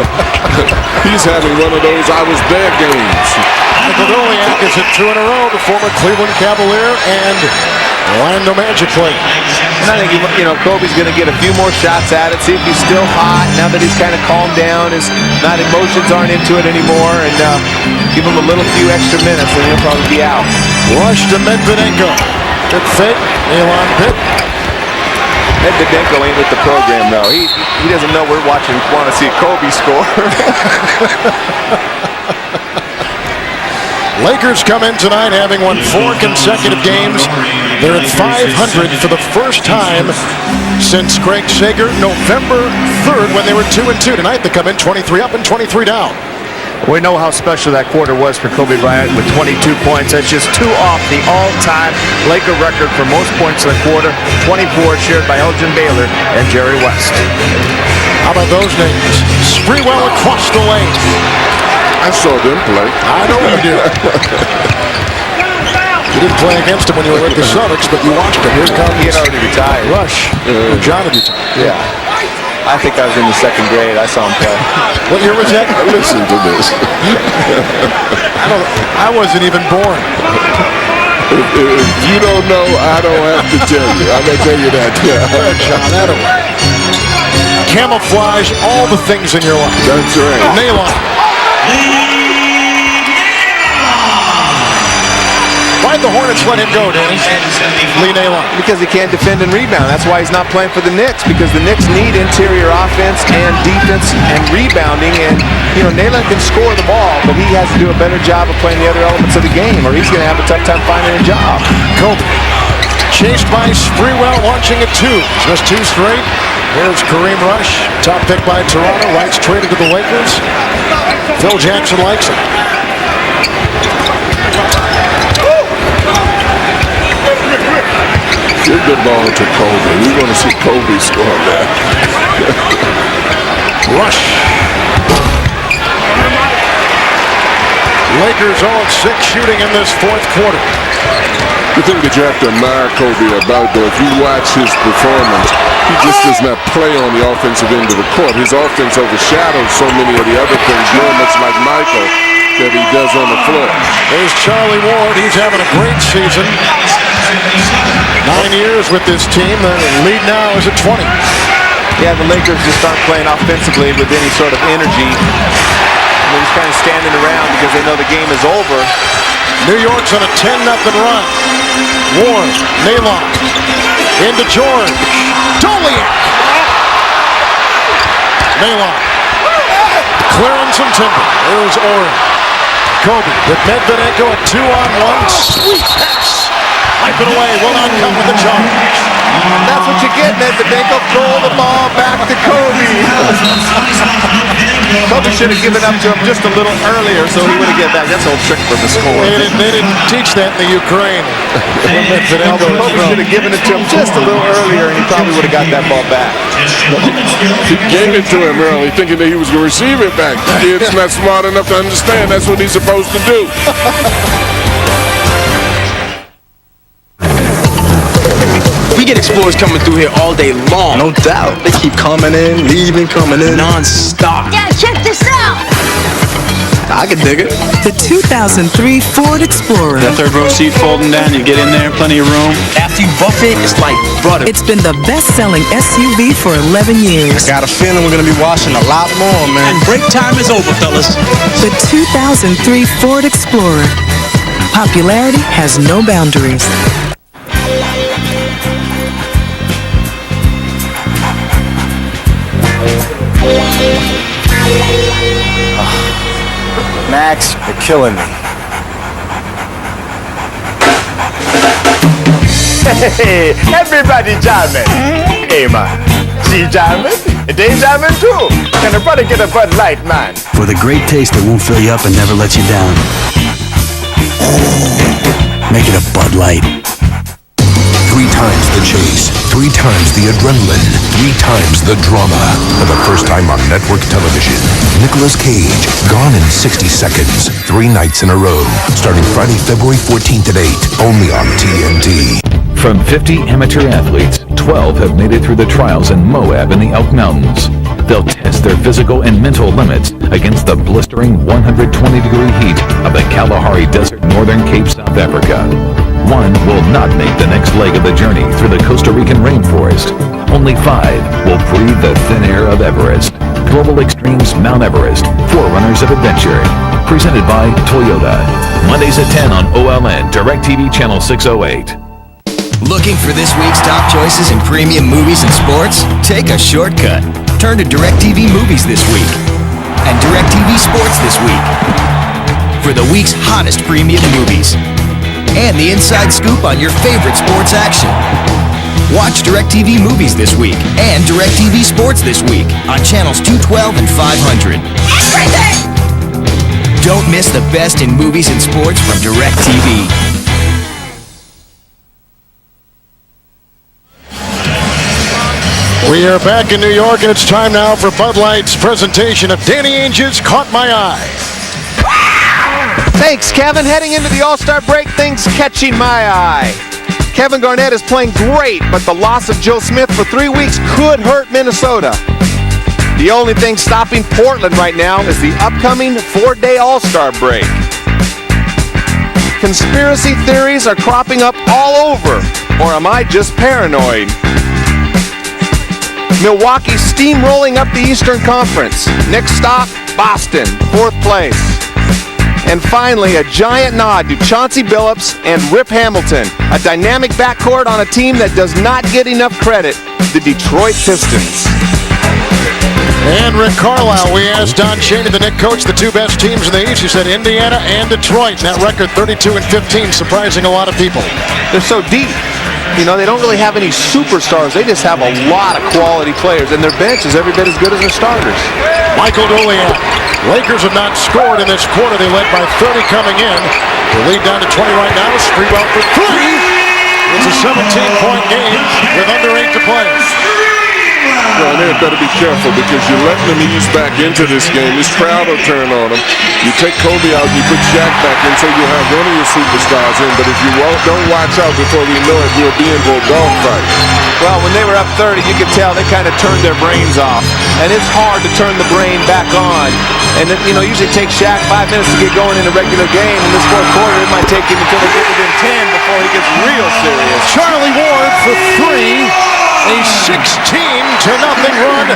he's having one of those I was there games. Michael Doliak is at 2 in a row, the former Cleveland Cavalier and Orlando Magic player. And I think, Kobe's going to get a few more shots at it, see if he's still hot now that he's kind of calmed down, his emotions aren't into it anymore, and give him a few extra minutes, and he'll probably be out. Rush to Medvedenko. Good fake. Elon Pitt. Medvedenko ain't with the program, though. He doesn't know we're want to see Kobe score. Lakers come in tonight having won 4 consecutive games. They're at 500 for the first time since Craig Sager, November 3rd, when they were 2-2. Tonight they come in 23 up and 23 down. We know how special that quarter was for Kobe Bryant with 22 points. That's just 2 off the all-time Laker record for most points in a quarter. 24 shared by Elgin Baylor and Jerry West. How about those names? Sprewell across the lane. I saw them play. I know you do. You didn't play against him when you were with the Celtics, but you watched him. Here comes He had already retired. Rush. John had retired. Yeah. I think I was in the second grade. I saw him play. What year was that? Listen to this. I wasn't even born. If you don't know, I don't have to tell you. I'm going to tell you that. John, that away. Camouflage all the things in your life. That's right. Nailon. Why'd the Hornets let him go, Danny? Lee Nailon. Because he can't defend and rebound. That's why he's not playing for the Knicks, because the Knicks need interior offense and defense and rebounding. And, Nailon can score the ball, but he has to do a better job of playing the other elements of the game, or he's going to have a tough time finding a job. Kobe. Chased by Sprewell, launching at 2. He's missed 2 straight. Here's Kareem Rush, top pick by Toronto. Rights traded to the Lakers. Phil Jackson likes it. Give the ball to Kobe. We want to see Kobe score that. Rush. Lakers 0-6 shooting in this fourth quarter. The thing that you have to admire Kobe about, though, if you watch his performance, he just does not play on the offensive end of the court. His offense overshadows so many of the other things, very much like Michael, that he does on the floor. There's Charlie Ward. He's having a great season. 9 years with this team. The lead now is at 20. Yeah, the Lakers just aren't playing offensively with any sort of energy. They're just kind of standing around because they know the game is over. New York's on a 10-0 run. Ward, Nailon, into George. Doliak. Nailon. Clearing some timber. There's Oren. Kobe with Medvedenko at 2-on-1. Sweet pass. Wipe it away. Will not come with the charge. That's what you get, Medvedenko. Throw the ball back to Kobe. Kobe should have given up to him just a little earlier so he would have get back. That's an old trick from the score. They didn't teach that in the Ukraine. Kobe should have given it to him just a little earlier and he probably would have got that ball back. He gave it to him early thinking that he was going to receive it back. The kid's not smart enough to understand that's what he's supposed to do. We get explorers coming through here all day long. No doubt. They keep coming in, leaving, coming in. Non-stop. Yeah, check this out. I can dig it. The 2003 Ford Explorer. That third row seat folding down, you get in there, plenty of room. After you buff it, it's like butter. It's been the best-selling SUV for 11 years. I got a feeling we're going to be washing a lot more, man. And break time is over, fellas. The 2003 Ford Explorer. Popularity has no boundaries. Max, you're killing me. Hey, everybody jamming. Hey, man. She jamming? They jamming too. Can a brother get a Bud Light, man? For the great taste that won't fill you up and never let you down. Make it a Bud Light. 3 times the chase, 3 times the adrenaline, 3 times the drama. For the first time on network television, Nicolas Cage, gone in 60 seconds, 3 nights in a row. Starting Friday, February 14th at 8, only on TNT. From 50 amateur athletes, 12 have made it through the trials in Moab in the Elk Mountains. They'll test their physical and mental limits against the blistering 120-degree heat of the Kalahari Desert, Northern Cape, South Africa. One will not make the next leg of the journey through the Costa Rican rainforest. Only 5 will breathe the thin air of Everest. Global Extremes Mount Everest, Forerunners of Adventure. Presented by Toyota. Mondays at 10 on OLN, DirecTV Channel 608. Looking for this week's top choices in premium movies and sports? Take a shortcut. Turn to DirecTV Movies this week and DirecTV Sports this week for the week's hottest premium movies and the inside scoop on your favorite sports action. Watch DirecTV Movies this week and DirecTV Sports this week on channels 212 and 500. Everything! Don't miss the best in movies and sports from DirecTV. We are back in New York, and it's time now for Bud Light's presentation of Danny Ainge's Caught My Eye. Thanks, Kevin. Heading into the All-Star break, things catching my eye. Kevin Garnett is playing great, but the loss of Joe Smith for 3 weeks could hurt Minnesota. The only thing stopping Portland right now is the upcoming 4-day All-Star break. Conspiracy theories are cropping up all over, or am I just paranoid? Milwaukee steamrolling up the Eastern Conference. Next stop, Boston, 4th place. And finally, a giant nod to Chauncey Billups and Rip Hamilton, a dynamic backcourt on a team that does not get enough credit, the Detroit Pistons. And Rick Carlisle, we asked Don Chaney, the Knicks coach, the two best teams in the East. He said Indiana and Detroit. That record 32-15, surprising a lot of people. They're so deep. You know, they don't really have any superstars. They just have a lot of quality players, and their bench is every bit as good as their starters. Michael Doliak. Lakers have not scored in this quarter. They led by 30 coming in. The lead down to 20 right now. Sprewell for 3. It's a 17-point game with under 8 to play. Well, they better be careful because you're letting them ease back into this game. This crowd will turn on them. You take Kobe out, you put Shaq back in, so you have one of your superstars in. But if you don't watch out before we know it, we'll be into a dogfight. Well, when they were up 30, you could tell they kind of turned their brains off. And it's hard to turn the brain back on. And it, usually takes Shaq 5 minutes to get going in a regular game. In this fourth quarter, it might take him until they get within 10 before he gets real serious. Charlie Ward for 3. A 16-0 run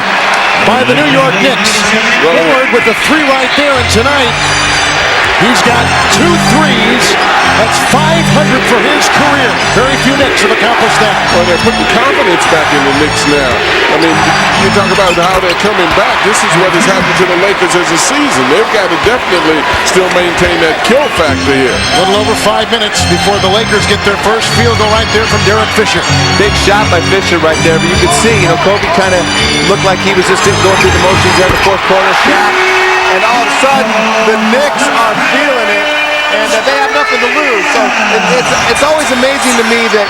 by the New York Knicks. Ward with the 3 right there, and tonight he's got 2 threes. That's 500 for his career. Very few Knicks have accomplished that. Well, they're putting confidence back in the Knicks now. I mean, you talk about how they're coming back. This is what has happened to the Lakers as a season. They've got to definitely still maintain that kill factor here. A little over 5 minutes before the Lakers get their first field goal right there from Derek Fisher. Big shot by Fisher right there, but you could see, Kobe kind of looked like he was just going through the motions there in the fourth quarter. Shaq, and all of a sudden, the Knicks are feeling it. And they have nothing to lose. So it's always amazing to me that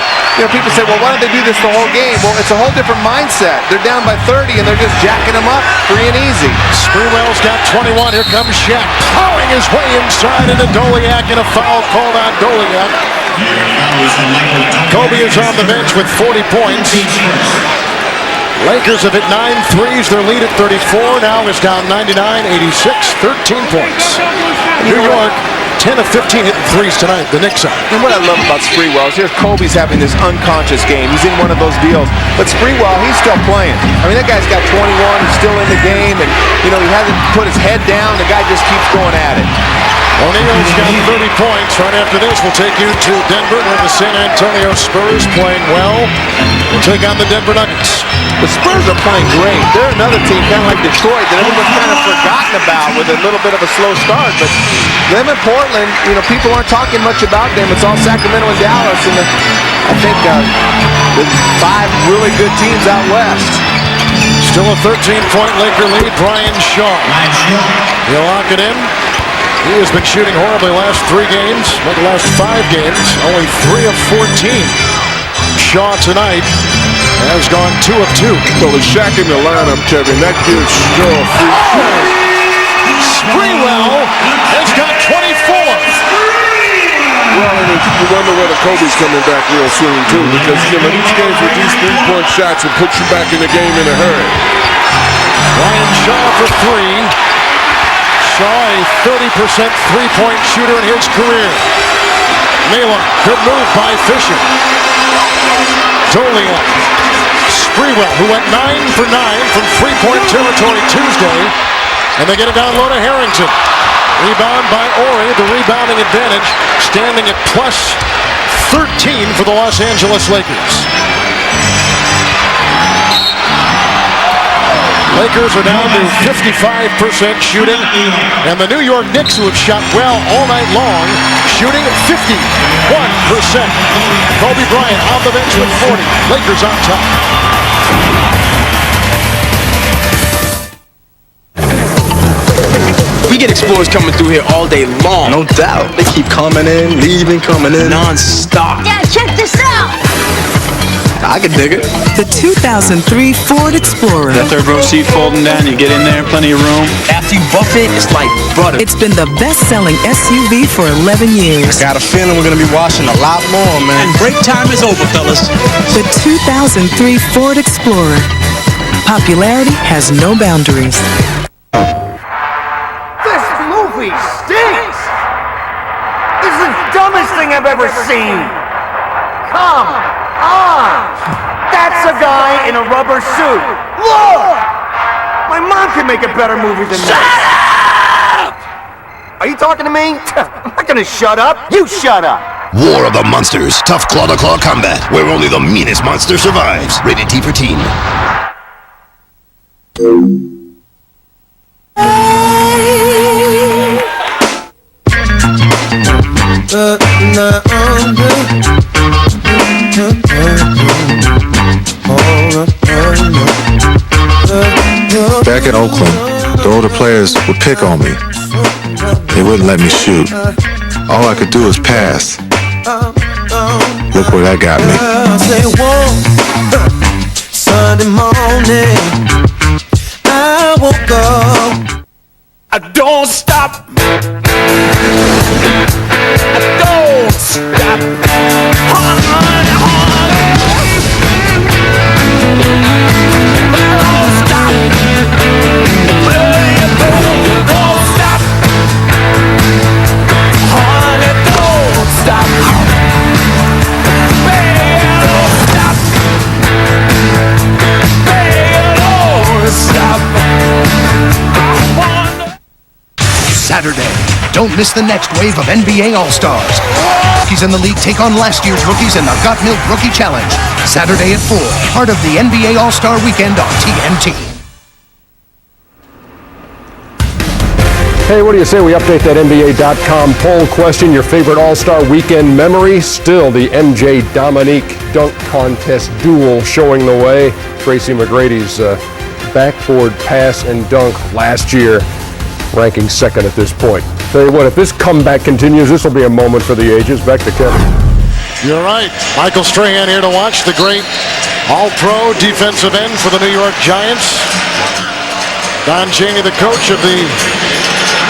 people say, well, why don't they do this the whole game? Well, it's a whole different mindset. They're down by 30 and they're just jacking them up free and easy. Sprewell's got 21. Here comes Shaq, plowing his way inside into Doliak, and a foul called on Doliak. Kobe is on the bench with 40 points. Lakers have hit 9 threes. Their lead at 34 now is down 99-86, 13 points. New York 10 of 15 hitting threes tonight. The Knicks are. And what I love about Sprewell is here's Kobe's having this unconscious game. He's in one of those deals. But Sprewell, he's still playing. I mean, that guy's got 21. He's still in the game. And, he hasn't put his head down. The guy just keeps going at it. O'Neal's got 30 points. Right after this, we'll take you to Denver, where the San Antonio Spurs playing well. We'll take on the Denver Nuggets. The Spurs are playing great. They're another team kind of like Detroit that everyone's kind of forgotten about with a little bit of a slow start. But them in Portland, people aren't talking much about them. It's all Sacramento and Dallas. And I think the 5 really good teams out west. Still a 13-point Laker lead. Brian Shaw. He'll lock it in. He has been shooting horribly last 3 games, but the last 5 games, only 3 of 14. Shaw tonight has gone 2 of 2. So with Shaq in the lineup, Kevin, that gives Shaw a free shot. Sprewell has got 24. Well, and you wonder whether Kobe's coming back real soon, too, because, these games with these 3-point shots will put you back in the game in a hurry. Brian Shaw for 3. Shaw, a 30% three-point shooter in his career. Mela, good move by Fisher. Doliak. Sprewell, who went 9 for 9 from three-point territory Tuesday. And they get it down low to Harrington. Rebound by Ori, the rebounding advantage, standing at plus 13 for the Los Angeles Lakers. Lakers are down to 55% shooting, and the New York Knicks, who have shot well all night long, shooting 51%. Kobe Bryant on the bench with 40. Lakers on top. We get explorers coming through here all day long. No doubt. They keep coming in, leaving, coming in. Non-stop. Dad, check this out! I can dig it. The 2003 Ford Explorer. That third row seat folding down, you get in there, plenty of room. After you buff it, it's like butter. It's been the best-selling SUV for 11 years. Got a feeling we're gonna be washing a lot more, man. And break time is over, fellas. The 2003 Ford Explorer. Popularity has no boundaries. This movie stinks! This is the dumbest thing I've ever seen! Come on! That's a guy in a rubber suit! Look! My mom can make a better movie than this! Shut up! Are you talking to me? I'm not gonna shut up! You shut up! War of the Monsters. Tough claw-to-claw combat, where only the meanest monster survives. Rated T for teen. Back in Oakland, the older players would pick on me. They wouldn't let me shoot. All I could do was pass. Look where that got me. Sunday morning, I woke up. I don't stop. I don't stop. Honey, honey. I don't stop. Baby, don't stop. Honey, don't stop. Baby, don't stop. Saturday. Don't miss the next wave of NBA All-Stars. Rookies in the league take on last year's rookies in the Got Milk Rookie Challenge. Saturday at 4, part of the NBA All-Star Weekend on TNT. Hey, what do you say we update that NBA.com poll question? Your favorite All-Star Weekend memory? Still the MJ Dominique dunk contest duel showing the way. Tracy McGrady's backboard pass and dunk last year, ranking second at this point. Tell you what, if this comeback continues, this will be a moment for the ages. Back to Kevin. You're right. Michael Strahan here to watch the great All-Pro defensive end for the New York Giants. Don Chaney, the coach of the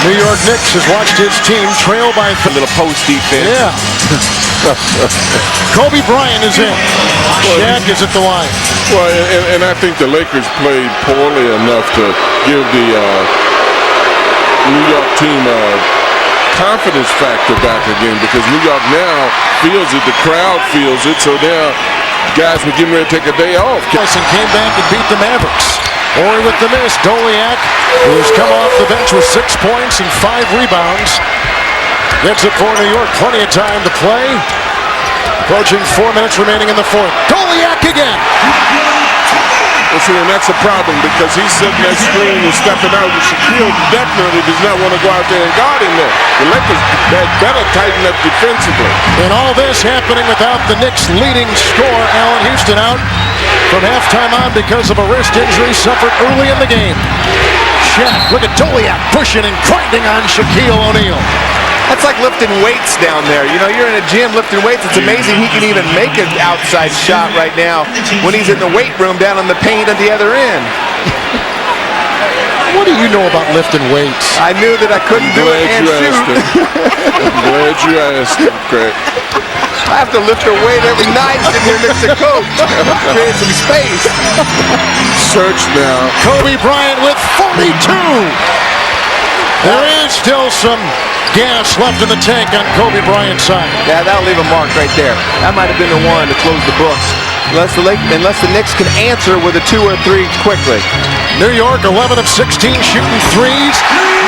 New York Knicks, has watched his team trail by a little post defense. Yeah. Kobe Bryant is in. Shaq is at the line. Well, and I think the Lakers played poorly enough to give the New York team a confidence factor back again, because New York now feels it, the crowd feels it, so now guys were getting ready to take a day off. Wilson came back and beat the Mavericks. Ori with the miss. Doliak, who's come off the bench with 6 points and 5 rebounds, gets it for New York. Plenty of time to play. Approaching 4 minutes remaining in the fourth. Doliak again. Well, see, and that's a problem, because he's setting that screen and stepping out, and Shaquille definitely does not want to go out there and guard him there. The Lakers had better tighten up defensively. And all this happening without the Knicks' leading scorer, Allen Houston, out from halftime on because of a wrist injury suffered early in the game. Shaq, look at Doliak pushing and grinding on Shaquille O'Neal. That's like lifting weights down there. You know, you're in a gym lifting weights. It's amazing he can even make an outside shot right now when he's in the weight room down on the paint at the other end. What do you know about lifting weights? I knew that I couldn't do it and shoot. I'm glad you asked him, Craig. I have to lift a weight every night sitting here next to Coach. Create some space. Search now. Kobe Bryant with 42. There is still some gas left in the tank on Kobe Bryant's side. Yeah, that'll leave a mark right there. That might have been the one to close the books. Unless the Knicks can answer with a 2 or 3 quickly. New York, 11 of 16 shooting threes.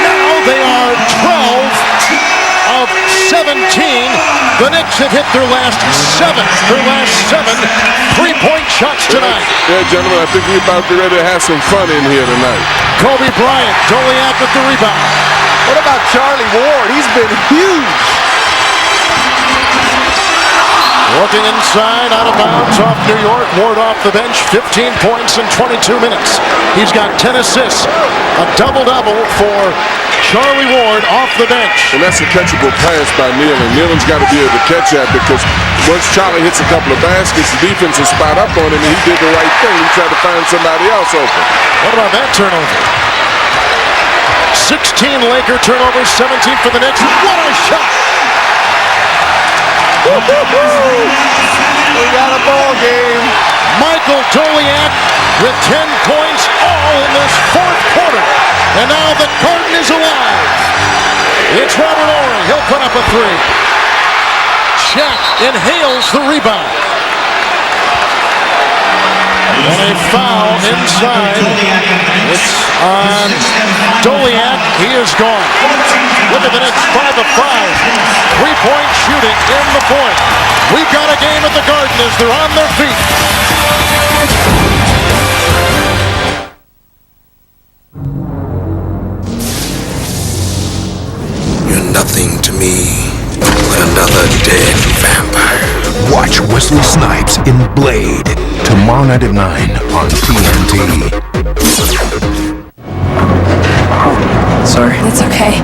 Now they are 12 of 17. The Knicks have hit their last 7 3-point shots tonight. Yeah, gentlemen, I think we're about to ready to have some fun in here tonight. Kobe Bryant, Doliak with the rebound. What about Charlie Ward? He's been huge. Looking inside, out of bounds, off New York. Ward off the bench, 15 points in 22 minutes. He's got 10 assists, a double-double for Charlie Ward off the bench. And that's a catchable pass by Nealon. Nealon's got to be able to catch that because once Charlie hits a couple of baskets, the defense will spot up on him, and he did the right thing. He tried to find somebody else open. What about that turnover? 16 Laker turnovers, 17 for the Knicks. What a shot! We got a ball game. Michael Doliak with 10 points all in this fourth quarter. And now the Garden is alive. It's Robert Horry. He'll put up a three. Shaq inhales the rebound. And a foul inside. It's on Doliak. He is gone. Look at the Knicks, 5 of 5. 3-point shooting in the fourth. We've got a game at the Garden as they're on their feet. You're nothing to me but another dead vampire. Watch Wesley Snipes in Blade tomorrow night at 9 on TNT. Sorry. It's okay.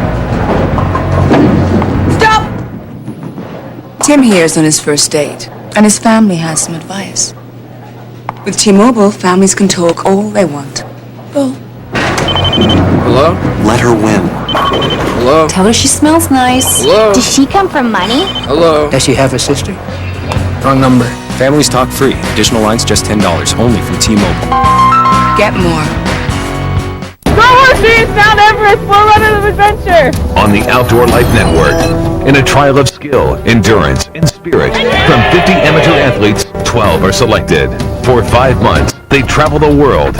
Stop! Tim here is on his first date, and his family has some advice. With T-Mobile, families can talk all they want. Well, Hello? Let her win. Hello? tell her she smells nice. Hello? Does she come from money? Hello? Does she have a sister? Wrong number. Families talk free. Additional lines just $10. Only from T-Mobile. Get more. Go Horses! Mount Everest! 4 runners of adventure! On the Outdoor Life Network, in a trial of skill, endurance, and spirit, from 50 amateur athletes, 12 are selected. For 5 months, they travel the world.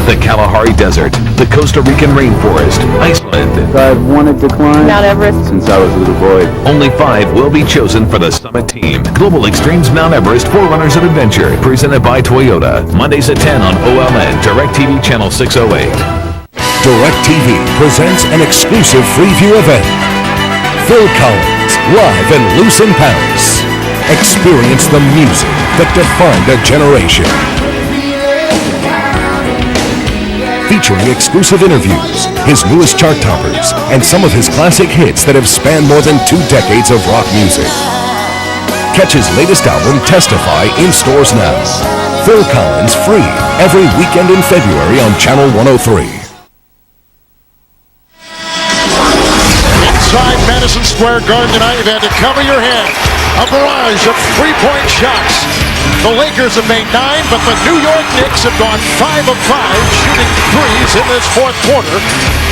The Kalahari Desert, the Costa Rican rainforest, Iceland. I've wanted to climb Mount Everest Since I was a little boy. Only 5 will be chosen for the summit team. Global Extremes Mount Everest 4 Runners of Adventure, presented by Toyota. Mondays at 10 on OLN, DirecTV Channel 608. DirecTV presents an exclusive free view event. Phil Collins, live in Lucin Paris. Experience the music that defined a generation. Featuring exclusive interviews, his newest chart toppers, and some of his classic hits that have spanned more than 2 decades of rock music. Catch his latest album, Testify, in stores now. Phil Collins, free, every weekend in February on Channel 103. Inside Madison Square Garden tonight, you've had to cover your head. A barrage of 3-point shots. The Lakers have made 9, but the New York Knicks have gone 5 of 5 shooting threes in this fourth quarter.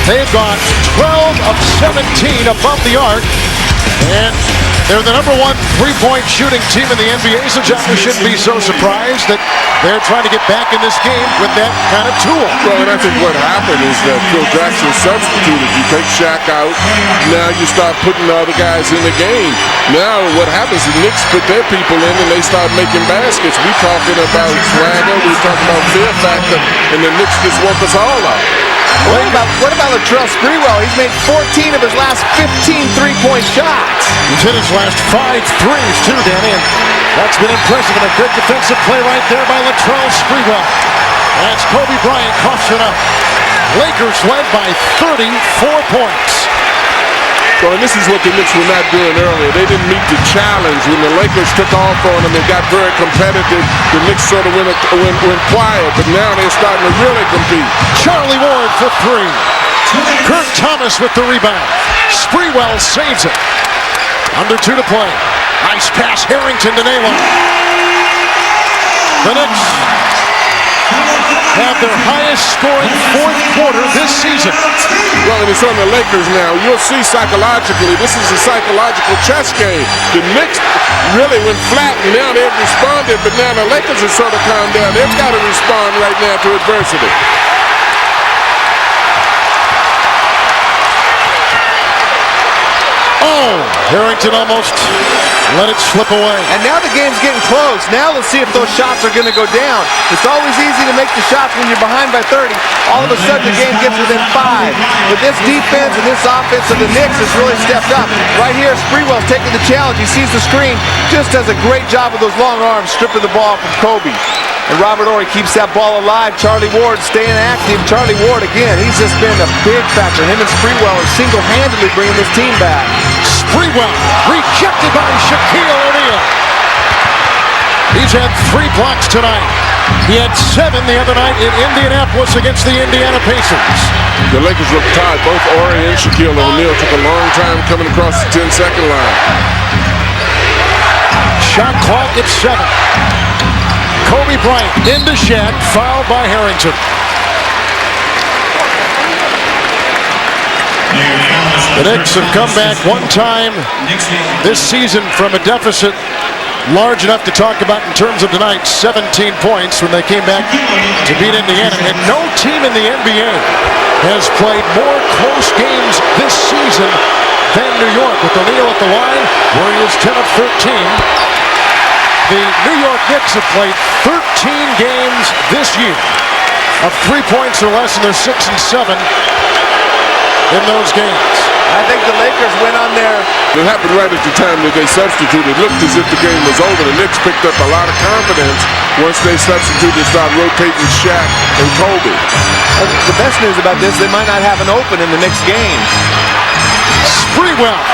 They've gone 12 of 17 above the arc. And they're the number 1 3-point shooting team in the NBA, so John, we shouldn't be so surprised that they're trying to get back in this game with that kind of tool. Well, and I think what happened is that Phil Jackson substituted. You take Shaq out, now you start putting the other guys in the game. Now what happens, the Knicks put their people in and they start making baskets. We're talking about swagger, we're talking about fear factor, and the Knicks just woke us all up. What about Latrell Sprewell? He's made 14 of his last 15 3-point shots. He's hit his last 5 threes too, Danny, and that's been impressive. And a good defensive play right there by Latrell Sprewell. As Kobe Bryant coughs it up. Lakers led by 34 points. So, and this is what the Knicks were not doing earlier. They didn't meet the challenge. When the Lakers took off on them and got very competitive, the Knicks sort of went quiet, but now they're starting to really compete. Charlie Ward for 3. Kurt Thomas with the rebound. Sprewell saves it. Under 2 to play. Nice pass, Harrington to Naylor. The Knicks have their highest scoring fourth quarter this season. Well, and it's on the Lakers now. You'll see psychologically, this is a psychological chess game. The Knicks really went flat, and now they've responded, but now the Lakers have sort of calmed down. They've got to respond right now to adversity. Oh, Harrington almost let it slip away. And now the game's getting close. Now let's see if those shots are going to go down. It's always easy to make the shots when you're behind by 30. All of a sudden the game gets within 5. But this defense and this offense of the Knicks has really stepped up. Right here, Sprewell's taking the challenge. He sees the screen, just does a great job with those long arms stripping the ball from Kobe. And Robert Horry keeps that ball alive. Charlie Ward staying active. Charlie Ward, again, he's just been a big factor. Him and Sprewell are single-handedly bringing this team back. Sprewell rejected by Shaquille O'Neal. He's had 3 blocks tonight. He had 7 the other night in Indianapolis against the Indiana Pacers. The Lakers look tired. Both Horry and Shaquille O'Neal took a long time coming across the 10-second line. Shot clock at 7. Kobe Bryant into Shaq, fouled by Harrington. The Knicks have come back one time this season from a deficit large enough to talk about in terms of tonight, 17 points when they came back to beat Indiana. And no team in the NBA has played more close games this season than New York. With O'Neal at the line, where he is 10 of 13. The New York Knicks have played 13 games this year of 3 points or less, and they're 6 and 7 in those games. I think the Lakers went on there. It happened right at the time that they substituted. It looked as if the game was over. The Knicks picked up a lot of confidence once they substituted and started rotating Shaq and Kobe. The best news about this, they might not have an open in the next game. Sprewell.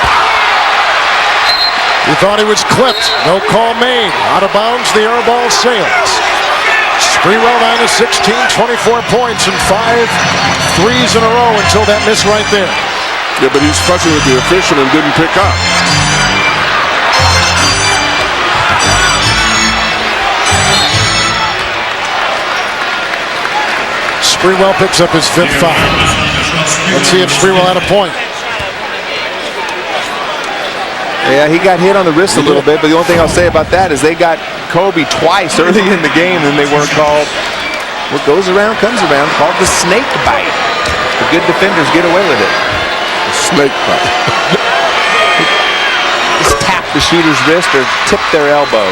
He thought he was clipped. No call made. Out of bounds, the air ball sails. Sprewell 9 of 16, 24 points and 5 threes in a row until that miss right there. Yeah, but he's fussing with the official and didn't pick up. Sprewell picks up his 5th foul. Let's see if Sprewell had a point. Yeah, he got hit on the wrist a little bit, but the only thing I'll say about that is they got Kobe twice early in the game and they weren't called. What goes around comes around, called the snake bite. The good defenders get away with it. The snake bite. Just tap the shooter's wrist or tip their elbow.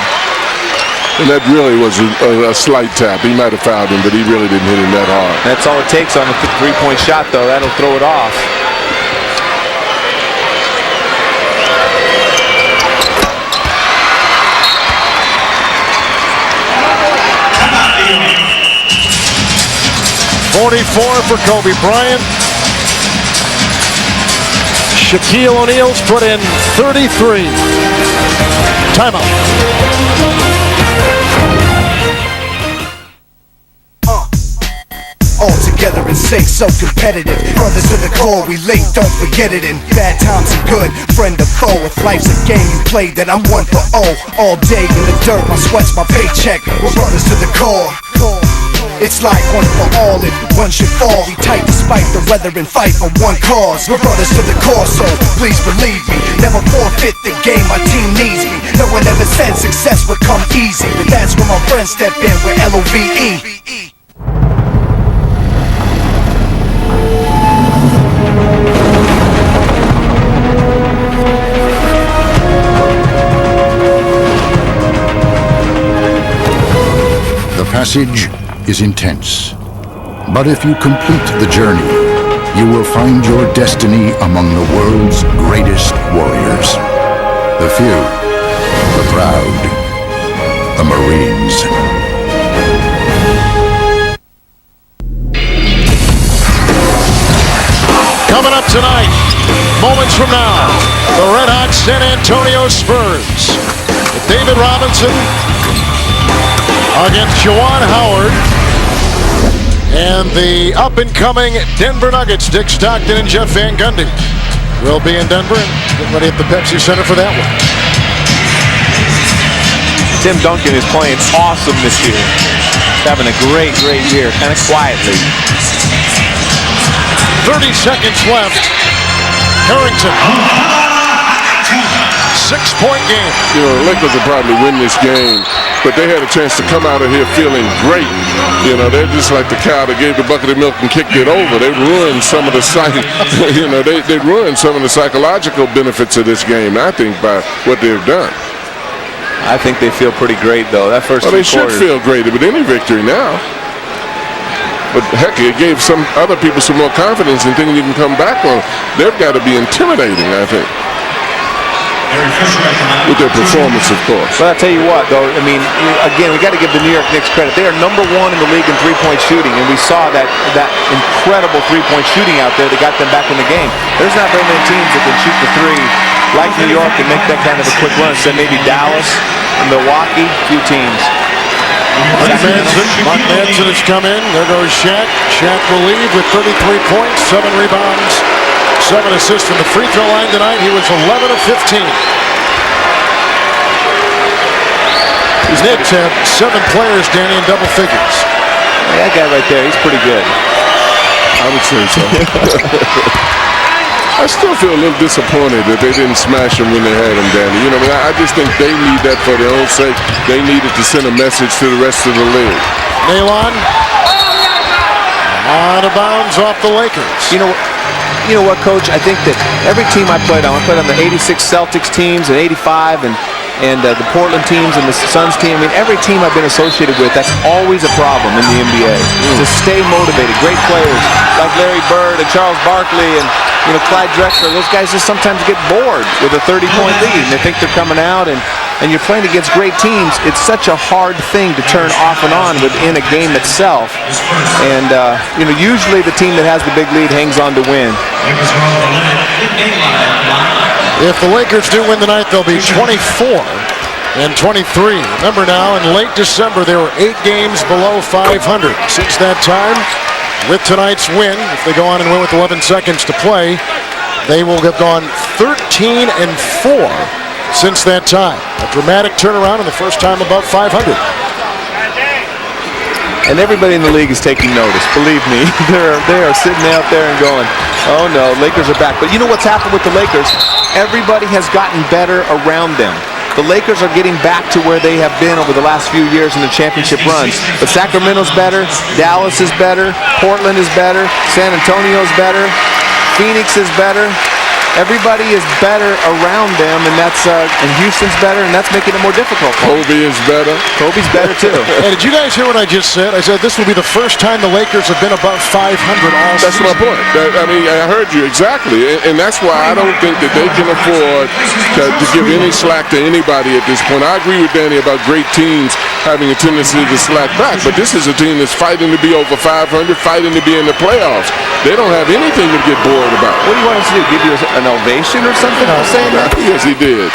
And that really was a slight tap. He might have fouled him, but he really didn't hit him that hard. That's all it takes on a 3-point shot, though. That'll throw it off. .44 for Kobe Bryant. Shaquille O'Neal's put in 33. Timeout. All together and safe, so competitive. Brothers to the core, we late, don't forget it. In bad times and good, friend or foe. If life's a game you play, then I'm 1 for 0. All day in the dirt, my sweat's my paycheck. We're brothers to the core. It's like 1 for all and 1 should fall. We tight despite the weather and fight for 1 cause. We're brothers to the core, so please believe me. Never forfeit the game, my team needs me. No one ever said success would come easy, but that's when my friends step in with LOVE. The passage is intense, but if you complete the journey, you will find your destiny among the world's greatest warriors. The few, the proud, the Marines. Coming up tonight, moments from now, the red-hot San Antonio Spurs. With David Robinson against Juwan Howard, and the up-and-coming Denver Nuggets, Dick Stockton and Jeff Van Gundy, will be in Denver and get ready at the Pepsi Center for that one. Tim Duncan is playing awesome this year. He's having a great year, kind of quietly. 30 seconds left. Harrington. 6-point game. You know, the Lakers will probably win this game, but they had a chance to come out of here feeling great. You know, they're just like the cow that gave the bucket of milk and kicked it over. They ruined some of the they ruined some of the psychological benefits of this game, I think, by what they've done. I think they feel pretty great, though. That first they should feel great with any victory now. But heck, it gave some other people some more confidence in thinking you can come back on. They've got to be intimidating, I think. with their performance, of course. But I'll tell you what, though, I mean, again, we got to give the New York Knicks credit. They are number 1 in the league in three-point shooting, and we saw that incredible three-point shooting out there that got them back in the game. There's not very many teams that can shoot the three like New York and make that kind of a quick run. So maybe Dallas, Milwaukee, few teams. Mark Manson has come in. There goes Shaq. Shaq will leave with 33 points, 7 rebounds, 7 assists from the free throw line tonight. He was 11 of 15. These Knicks have 7 players, Danny, in double figures. That guy right there, he's pretty good. I would say so. I still feel a little disappointed that they didn't smash him when they had him, Danny. You know, I just think they need that for their own sake. They needed to send a message to the rest of the league. Nalon out of bounds off the Lakers. You know what, Coach? I think that every team I played on the 86 Celtics teams and 85 and the Portland teams and the Suns team. I mean, every team I've been associated with, that's always a problem in the NBA. To stay motivated. Great players like Larry Bird and Charles Barkley and Clyde Drexler. Those guys just sometimes get bored with a 30-point lead, and they think they're coming out, and you're playing against great teams. It's such a hard thing to turn off and on within a game itself. And usually the team that has the big lead hangs on to win. If the Lakers do win tonight, they'll be 24 and 23. Remember now, in late December, they were 8 games below 500. Since that time, with tonight's win, if they go on and win with 11 seconds to play, they will have gone 13 and 4 since that time. A dramatic turnaround and the first time above 500. And everybody in the league is taking notice. Believe me, they are sitting out there and going, "Oh no, Lakers are back." But you know what's happened with the Lakers? Everybody has gotten better around them. The Lakers are getting back to where they have been over the last few years in the championship runs. But Sacramento's better, Dallas is better, Portland is better, San Antonio's better, Phoenix is better. Everybody is better around them, and and Houston's better, and that's making it more difficult. Kobe is better. Kobe's better too. Hey, did you guys hear what I just said? I said this will be the first time the Lakers have been above 500 all season. That's my point. I heard you exactly, and that's why I don't think that they can afford to give any slack to anybody at this point. I agree with Danny about great teams having a tendency to slack back, but this is a team that's fighting to be over 500, fighting to be in the playoffs. They don't have anything to get bored about. What do you want us to do? Give you an ovation or something for saying that? Yes, he did.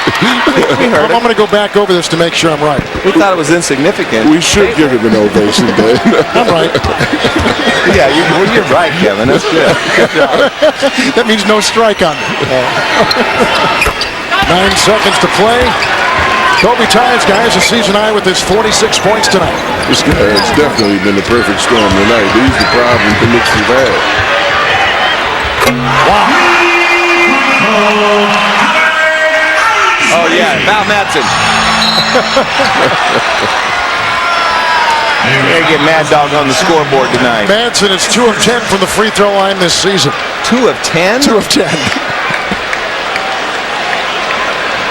I'm going to go back over this to make sure I'm right. We thought it was insignificant. We should give him an ovation, Dan. I'm right. Yeah, you're right, Kevin. That's good. Good job. That means no strike on me. 9 seconds to play. Kobe ties, guys, a season high with his 46 points tonight. This guy has definitely been the perfect storm tonight. He's the problem the Knicks have had. Wow. Oh, yeah, Val Madsen. They get Mad Dog on the scoreboard tonight. Madsen is 2 of 10 from the free throw line this season. 2 of 10? 2 of 10.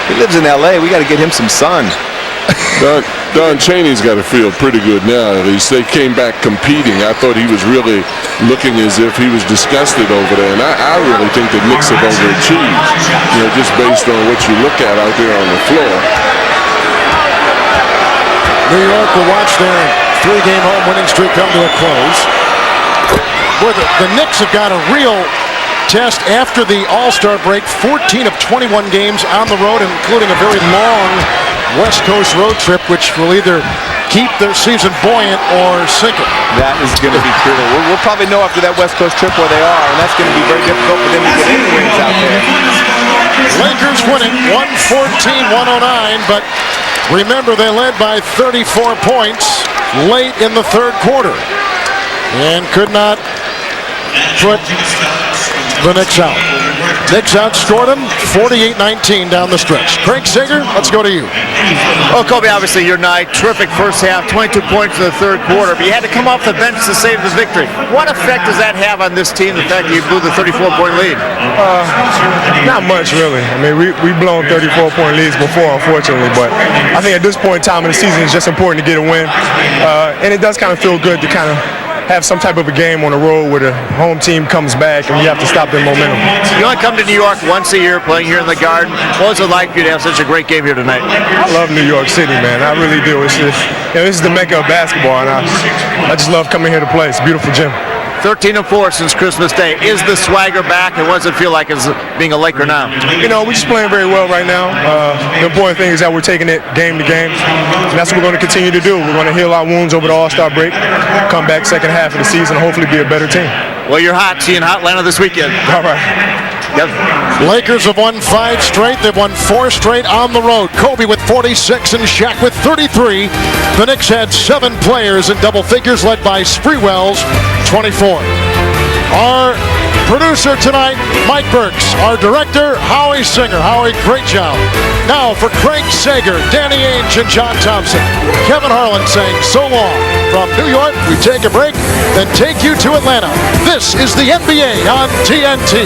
He lives in L.A. We got to get him some sun. Don Chaney's got to feel pretty good now. At least they came back competing. I thought he was really looking as if he was disgusted over there. And I really think the Knicks have overachieved, just based on what you look at out there on the floor. New York will watch their 3-game home winning streak come to a close. Boy, the Knicks have got a real test after the All-Star break. 14 of 21 games on the road, including a very long West Coast road trip, which will either keep their season buoyant or sink it. That is going to be brutal. We'll probably know after that West Coast trip where they are, and that's going to be very difficult for them to get any wins out there. Lakers winning 114-109, but remember they led by 34 points late in the third quarter and could not put the Knicks out. Knicks outscored them 48-19 down the stretch. Craig Sager, let's go to you. Well, Kobe, obviously your night, terrific first half, 22 points in the third quarter, but you had to come off the bench to save the victory. What effect does that have on this team, the fact that you blew the 34-point lead? Not much, really. I mean, we've blown 34-point leads before, unfortunately, but I think at this point in time in the season, it's just important to get a win. And it does kind of feel good to kind of have some type of a game on the road where the home team comes back and you have to stop their momentum. You only come to New York once a year, playing here in the Garden. What was it like for you to have such a great game here tonight? I love New York City, man. I really do. It's just, this is the mecca of basketball, and I just love coming here to play. It's a beautiful gym. 13-4 since Christmas Day. Is the swagger back, and what does it feel like as being a Laker now? We're just playing very well right now. The important thing is that we're taking it game to game, and that's what we're going to continue to do. We're going to heal our wounds over the All-Star break, come back second half of the season, and hopefully be a better team. Well, you're hot. See you in Hotlanta this weekend. All right. Yep. Lakers have won 5 straight. They've won 4 straight on the road. Kobe with 46 and Shaq with 33. The Knicks had 7 players in double figures, led by Spreewell's 24. Our producer tonight, Mike Burks. Our director, Howie Singer. Howie, great job. Now for Craig Sager, Danny Ainge, and John Thompson. Kevin Harlan saying so long. From New York, we take a break, then take you to Atlanta. This is the NBA on TNT.